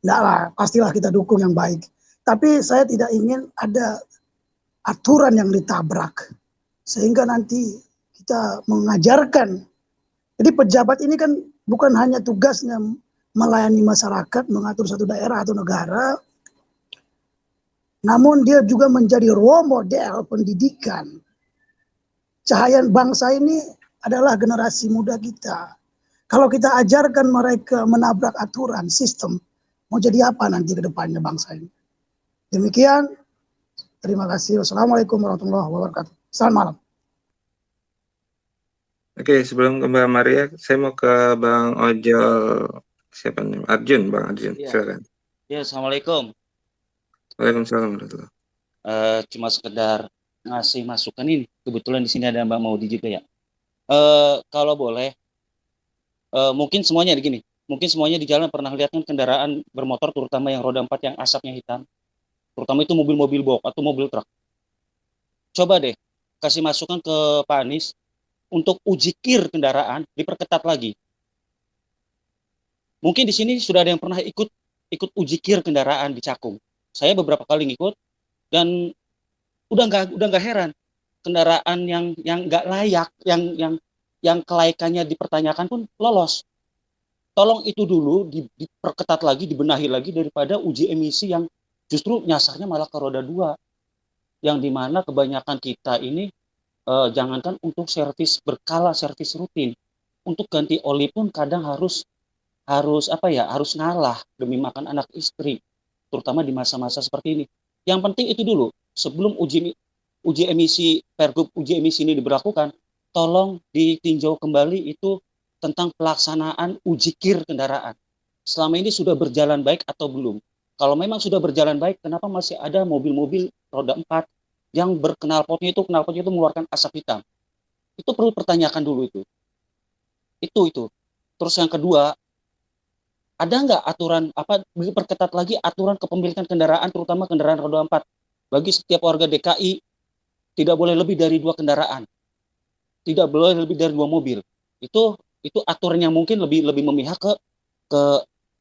Enggak lah, pastilah kita dukung yang baik. Tapi saya tidak ingin ada aturan yang ditabrak. Sehingga nanti kita mengajarkan. Jadi pejabat ini kan bukan hanya tugasnya melayani masyarakat, mengatur satu daerah atau negara, namun dia juga menjadi role model pendidikan. Cahaya bangsa ini adalah generasi muda kita. Kalau kita ajarkan mereka menabrak aturan, sistem, mau jadi apa nanti ke depannya bangsa ini. Demikian, terima kasih. Wassalamualaikum warahmatullahi wabarakatuh. Selamat malam.
Oke, sebelum ke Mbak Maria, saya mau ke Bang Ojol, siapa nih? Arjun, Bang Arjun, silakan.
Ya, assalamualaikum.
Waalaikumsalam warahmatullahi.
Cuma sekedar ngasih masukan ini. Kebetulan di sini ada Mbak Maudi juga ya. Kalau boleh, mungkin semuanya begini. Mungkin semuanya di jalan pernah lihat kan kendaraan bermotor, terutama yang roda 4 yang asapnya hitam. Terutama itu mobil-mobil box atau mobil truk. Coba deh kasih masukan ke Pak Anies untuk uji kir kendaraan diperketat lagi. Mungkin di sini sudah ada yang pernah ikut uji kir kendaraan di Cakung. Saya beberapa kali ngikut dan udah nggak heran kendaraan yang nggak layak, yang kelaikannya dipertanyakan pun lolos. Tolong itu dulu diperketat lagi, dibenahi lagi daripada uji emisi yang justru nyasarnya malah ke roda 2, yang dimana kebanyakan kita ini jangankan untuk servis berkala, servis rutin, untuk ganti oli pun kadang harus ngalah demi makan anak istri, terutama di masa-masa seperti ini. Yang penting itu dulu, sebelum uji emisi pergub uji emisi ini diberlakukan, tolong ditinjau kembali itu tentang pelaksanaan uji kir kendaraan. Selama ini sudah berjalan baik atau belum? Kalau memang sudah berjalan baik, kenapa masih ada mobil-mobil roda 4 yang knalpotnya itu mengeluarkan asap hitam? Itu perlu pertanyakan dulu itu. Itu. Terus yang kedua, ada nggak aturan diperketat lagi aturan kepemilikan kendaraan, terutama kendaraan roda 4? Bagi setiap warga DKI tidak boleh lebih dari 2 kendaraan, tidak boleh lebih dari 2 mobil. Itu aturan yang mungkin lebih memihak ke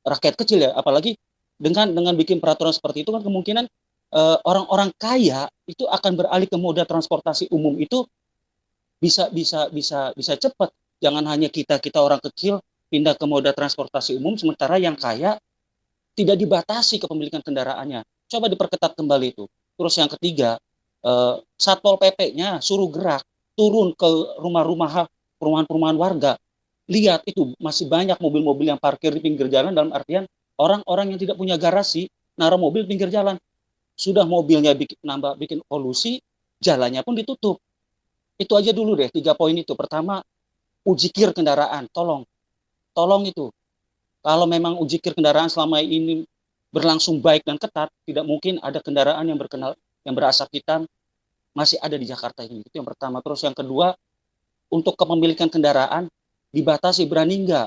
rakyat kecil ya, apalagi dengan bikin peraturan seperti itu kan kemungkinan orang-orang kaya itu akan beralih ke moda transportasi umum itu bisa cepat. Jangan hanya kita orang kecil pindah ke moda transportasi umum, sementara yang kaya tidak dibatasi kepemilikan kendaraannya. Coba diperketat kembali itu. Terus yang ketiga, Satpol PP-nya suruh gerak, turun ke rumah-rumah, perumahan-perumahan warga. Lihat itu masih banyak mobil-mobil yang parkir di pinggir jalan, dalam artian orang-orang yang tidak punya garasi naruh mobil pinggir jalan. Sudah mobilnya bikin polusi, jalannya pun ditutup. Itu aja dulu deh 3 poin itu. Pertama, ujikir kendaraan, tolong itu. Kalau memang ujikir kendaraan selama ini berlangsung baik dan ketat, tidak mungkin ada kendaraan yang berasap hitam masih ada di Jakarta ini. Itu yang pertama. Terus yang kedua, untuk kepemilikan kendaraan dibatasi, berani nggak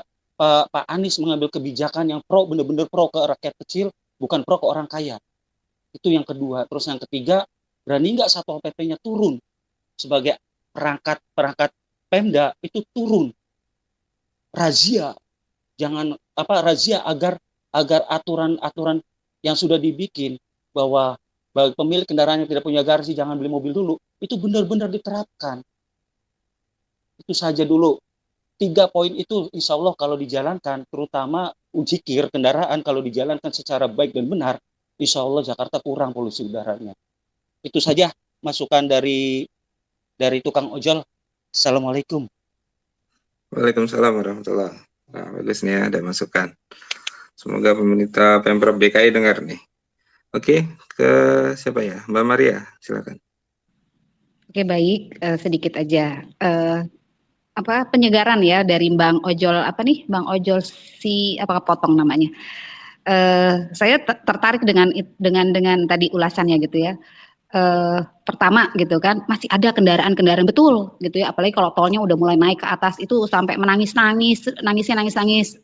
Pak Anies mengambil kebijakan yang benar-benar pro ke rakyat kecil, bukan pro ke orang kaya. Itu yang kedua. Terus yang ketiga, berani nggak Satpol PP-nya turun sebagai perangkat Pemda itu turun razia, razia agar aturan-aturan yang sudah dibikin bahwa bagi pemilik kendaraan yang tidak punya garasi jangan beli mobil dulu, itu benar-benar diterapkan. Itu saja dulu. 3 poin itu insya Allah kalau dijalankan, terutama ujikir kendaraan kalau dijalankan secara baik dan benar, insya Allah Jakarta kurang polusi udaranya. Itu saja masukan dari tukang ojol. Assalamualaikum.
Waalaikumsalam warahmatullahi wabarakatuh. Nah, bagus nih ada masukan. Semoga pemerintah Pemprov DKI dengar nih. Oke, ke siapa ya? Mbak Maria, silakan.
Oke, baik, sedikit aja. Penyegaran ya dari Bang Ojol Bang Ojol potong namanya. Saya tertarik dengan tadi ulasannya gitu ya. Pertama gitu kan, masih ada kendaraan betul gitu ya, apalagi kalau tolnya udah mulai naik ke atas itu sampai nangis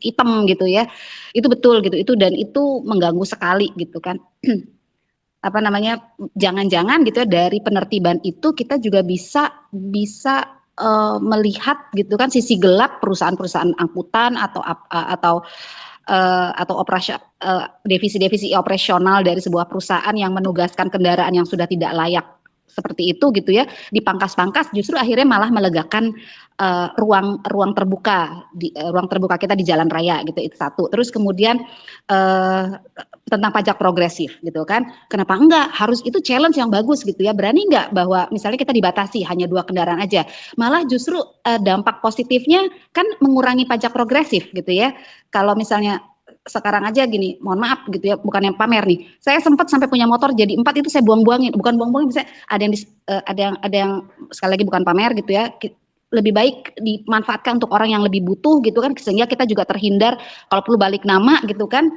hitam gitu ya. Itu betul gitu, dan itu mengganggu sekali gitu kan. Jangan-jangan gitu ya, dari penertiban itu kita juga bisa melihat gitu kan sisi gelap perusahaan-perusahaan angkutan atau divisi-divisi operasional dari sebuah perusahaan yang menugaskan kendaraan yang sudah tidak layak seperti itu gitu ya, dipangkas-pangkas justru akhirnya malah melegakan ruang terbuka kita di jalan raya gitu. Itu satu. Terus kemudian tentang pajak progresif gitu kan, kenapa enggak, harus itu challenge yang bagus gitu ya, berani enggak bahwa misalnya kita dibatasi hanya 2 kendaraan aja, malah justru dampak positifnya kan mengurangi pajak progresif gitu ya. Kalau misalnya sekarang aja gini, mohon maaf gitu ya, bukan yang pamer nih. Saya sempat sampai punya motor jadi 4 itu saya buang-buangin, bukan buang-buangin, misalnya ada yang sekali lagi bukan pamer gitu ya. Lebih baik dimanfaatkan untuk orang yang lebih butuh gitu kan, sehingga kita juga terhindar kalau perlu balik nama gitu kan,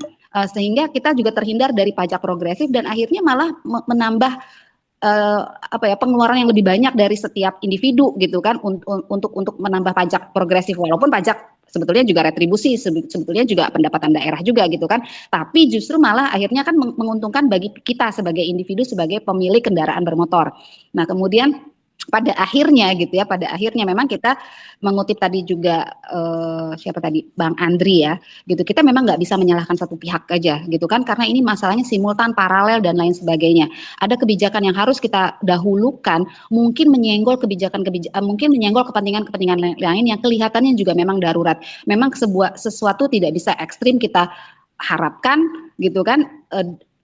sehingga kita juga terhindar dari pajak progresif dan akhirnya malah menambah pengeluaran yang lebih banyak dari setiap individu gitu kan, untuk menambah pajak progresif, walaupun pajak sebetulnya juga retribusi, sebetulnya juga pendapatan daerah juga gitu kan, tapi justru malah akhirnya kan menguntungkan bagi kita sebagai individu, sebagai pemilik kendaraan bermotor. Nah kemudian pada akhirnya gitu ya, memang kita mengutip tadi juga siapa tadi, Bang Andri ya, gitu, kita memang nggak bisa menyalahkan satu pihak aja gitu kan, karena ini masalahnya simultan, paralel dan lain sebagainya. Ada kebijakan yang harus kita dahulukan, mungkin menyenggol mungkin menyenggol kepentingan lain yang kelihatannya juga memang darurat. Memang sesuatu tidak bisa ekstrim kita harapkan gitu kan,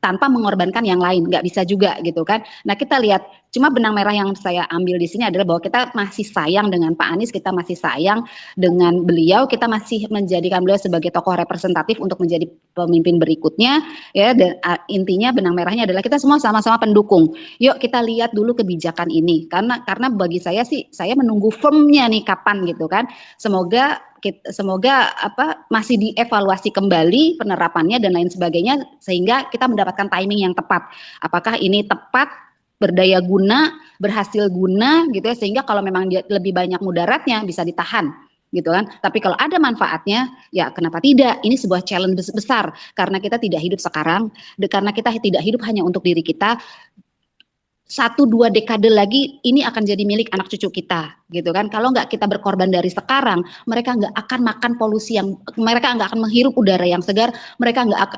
tanpa mengorbankan yang lain, nggak bisa juga gitu kan. Nah kita lihat, cuma benang merah yang saya ambil di sini adalah bahwa kita masih sayang dengan Pak Anies, kita masih sayang dengan beliau, kita masih menjadikan beliau sebagai tokoh representatif untuk menjadi pemimpin berikutnya ya. Dan intinya benang merahnya adalah kita semua sama-sama pendukung. Yuk kita lihat dulu kebijakan ini, karena bagi saya sih, saya menunggu firmnya nih kapan gitu kan. Semoga masih dievaluasi kembali penerapannya dan lain sebagainya, sehingga kita mendapatkan timing yang tepat. Apakah ini tepat, berdaya guna, berhasil guna gitu ya, sehingga kalau memang dia lebih banyak mudaratnya bisa ditahan gitu kan. Tapi kalau ada manfaatnya, ya kenapa tidak? Ini sebuah challenge besar, karena kita tidak hidup sekarang, karena kita tidak hidup hanya untuk diri kita. 1-2 dekade lagi ini akan jadi milik anak cucu kita gitu kan. Kalau nggak kita berkorban dari sekarang, mereka nggak akan makan polusi mereka nggak akan menghirup udara yang segar,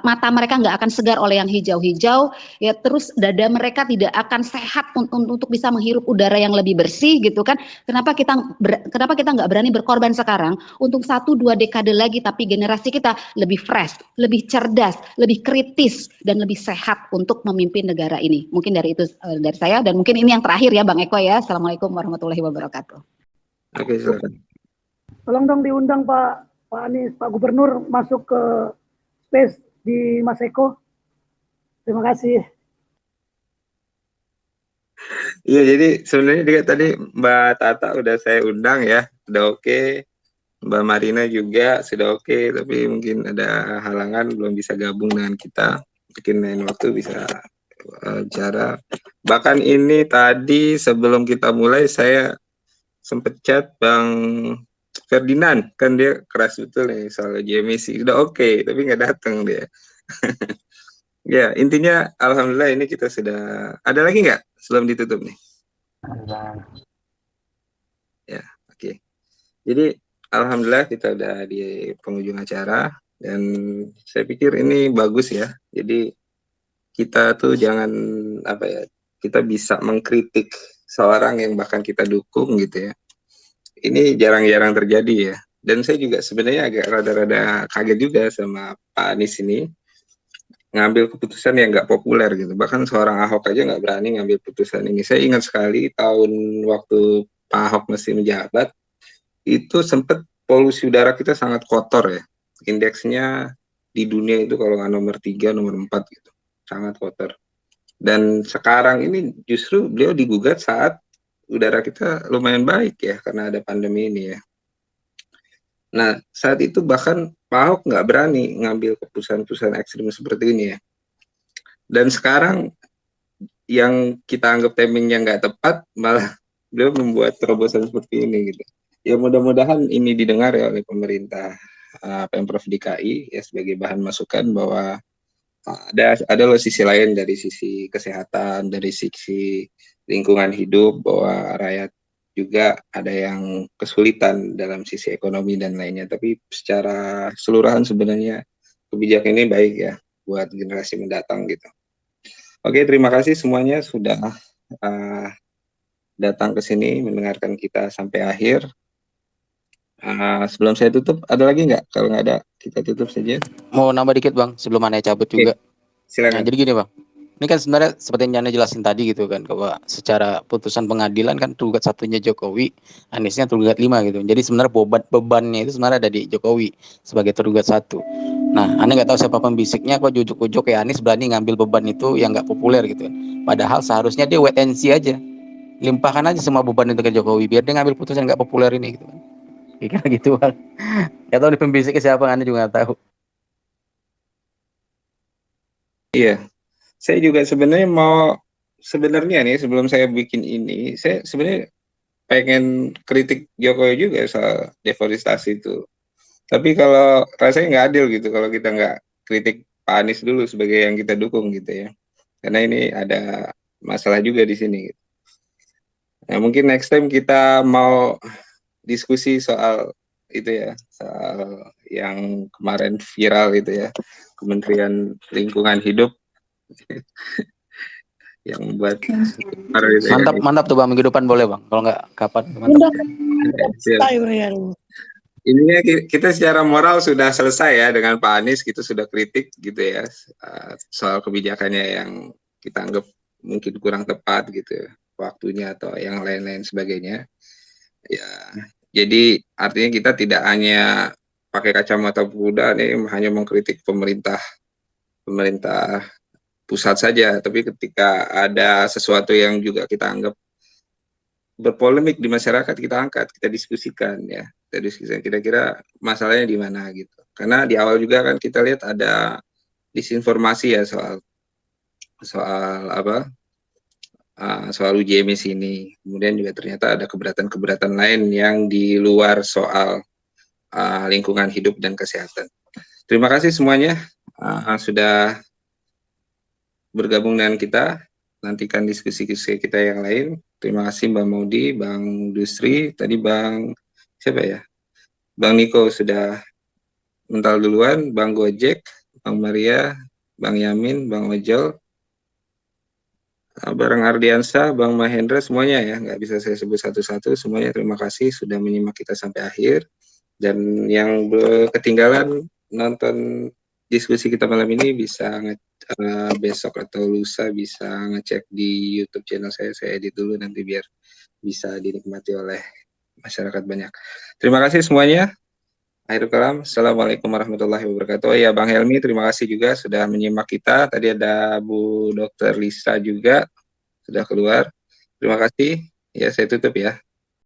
mata mereka nggak akan segar oleh yang hijau-hijau, ya terus dada mereka tidak akan sehat untuk bisa menghirup udara yang lebih bersih gitu kan. Kenapa kita nggak berani berkorban sekarang untuk 1-2 dekade lagi, tapi generasi kita lebih fresh, lebih cerdas, lebih kritis dan lebih sehat untuk memimpin negara ini. Mungkin dari itu dari saya, dan mungkin ini yang terakhir ya Bang Eko ya. Assalamualaikum warahmatullahi wabarakatuh.
Oke, silakan.
Tolong dong diundang Pak Anies, Pak Gubernur masuk ke space di Mas Eko. Terima kasih.
Iya, jadi sebenarnya juga tadi Mbak Tata udah saya undang ya, udah oke. Mbak Marina juga sudah oke, tapi mungkin ada halangan belum bisa gabung dengan kita. Mungkin lain waktu bisa bicara. Bahkan ini tadi sebelum kita mulai saya sempet chat Bang Ferdinand, kan dia keras betul nih soal uji emisi. Udah oke, tapi nggak datang dia. Ya, intinya alhamdulillah ini kita sudah. Ada lagi nggak sebelum ditutup nih? Ya, oke. Jadi alhamdulillah kita udah di penghujung acara dan saya pikir ini bagus ya. Jadi kita tuh jangan kita bisa mengkritik seorang yang bahkan kita dukung gitu ya. Ini jarang-jarang terjadi ya. Dan saya juga sebenarnya agak rada-rada kaget juga sama Pak Anies ini ngambil keputusan yang nggak populer gitu. Bahkan seorang Ahok aja nggak berani ngambil keputusan ini. Saya ingat sekali tahun waktu Pak Ahok masih menjabat, itu sempat polusi udara kita sangat kotor ya. Indeksnya di dunia itu kalau nggak nomor 3, nomor 4 gitu. Sangat kotor. Dan sekarang ini justru beliau digugat saat udara kita lumayan baik ya, karena ada pandemi ini ya. Nah, saat itu bahkan Pak Ahok nggak berani ngambil keputusan-keputusan ekstrim seperti ini ya. Dan sekarang yang kita anggap timingnya nggak tepat, malah beliau membuat terobosan seperti ini gitu. Ya mudah-mudahan ini didengar ya oleh pemerintah Pemprov DKI ya sebagai bahan masukan bahwa ada loh sisi lain dari sisi kesehatan, dari sisi lingkungan hidup, bahwa rakyat juga ada yang kesulitan dalam sisi ekonomi dan lainnya. Tapi secara keseluruhan sebenarnya kebijakan ini baik ya buat generasi mendatang gitu. Oke, terima kasih semuanya sudah datang ke sini mendengarkan kita sampai akhir. Sebelum saya tutup, ada lagi nggak? Kalau nggak ada, kita tutup saja.
Mau nambah dikit Bang, sebelum Anda cabut juga.
Silakan.
Nah, jadi gini Bang, ini kan sebenarnya seperti yang Anda jelasin tadi gitu kan, bahwa secara putusan pengadilan kan tergugat satunya Jokowi, Aniesnya tergugat 5 gitu. Jadi sebenarnya bebannya itu sebenarnya ada di Jokowi sebagai tergugat 1. Nah, Anda nggak tahu siapa pembisiknya, kok jujuk-jujuk kayak Anies berani ngambil beban itu yang nggak populer gitu. Padahal seharusnya dia wait and see aja, limpahkan aja semua beban itu ke Jokowi biar dia ngambil putusan nggak populer ini gitu kan. Kira gitu Bang. Nggak tahu di pembisiknya siapa, Anda juga nggak tahu.
Iya, saya juga sebenarnya nih sebelum saya bikin ini, saya sebenarnya pengen kritik Jokowi juga soal deforestasi itu. Tapi kalau rasanya nggak adil gitu kalau kita nggak kritik Pak Anies dulu sebagai yang kita dukung gitu ya. Karena ini ada masalah juga di sini. Gitu. Nah, mungkin next time kita mau diskusi soal itu ya, soal yang kemarin viral itu ya, Kementerian Lingkungan Hidup yang membuat
mantap tuh Bang, minggu depan boleh Bang, kalau nggak kapan mantap.
Ininya kita secara moral sudah selesai ya dengan Pak Anies, kita sudah kritik gitu ya soal kebijakannya yang kita anggap mungkin kurang tepat gitu waktunya atau yang lain-lain sebagainya ya. Jadi artinya kita tidak hanya pakai kacamata kuda nih hanya mengkritik pemerintah pusat saja, tapi ketika ada sesuatu yang juga kita anggap berpolemik di masyarakat, kita angkat, kita diskusikan ya, kita diskusikan kira-kira masalahnya di mana gitu. Karena di awal juga kan kita lihat ada disinformasi ya soal uji emisi ini. Kemudian juga ternyata ada keberatan-keberatan lain yang di luar soal lingkungan hidup dan kesehatan. Terima kasih semuanya sudah bergabung dengan kita. nantikan diskusi-diskusi kita yang lain. Terima kasih Mbak Maudi, Bang Dusri, tadi Bang siapa ya? Bang Niko sudah mental duluan, Bang Gojek, Bang Maria, Bang Yamin, Bang Ojol, Bang Ardiansa, Bang Mahendra, semuanya ya, nggak bisa saya sebut satu-satu, semuanya terima kasih sudah menyimak kita sampai akhir. Dan yang ketinggalan nonton diskusi kita malam ini bisa besok atau lusa bisa ngecek di YouTube channel saya edit dulu nanti biar bisa dinikmati oleh masyarakat banyak. Terima kasih semuanya. Akhirul kalam, Assalamualaikum warahmatullahi wabarakatuh. Oh ya, Bang Helmi, terima kasih juga sudah menyimak kita. Tadi ada Bu Dr. Lisa juga sudah keluar. Terima kasih. Ya, saya tutup ya.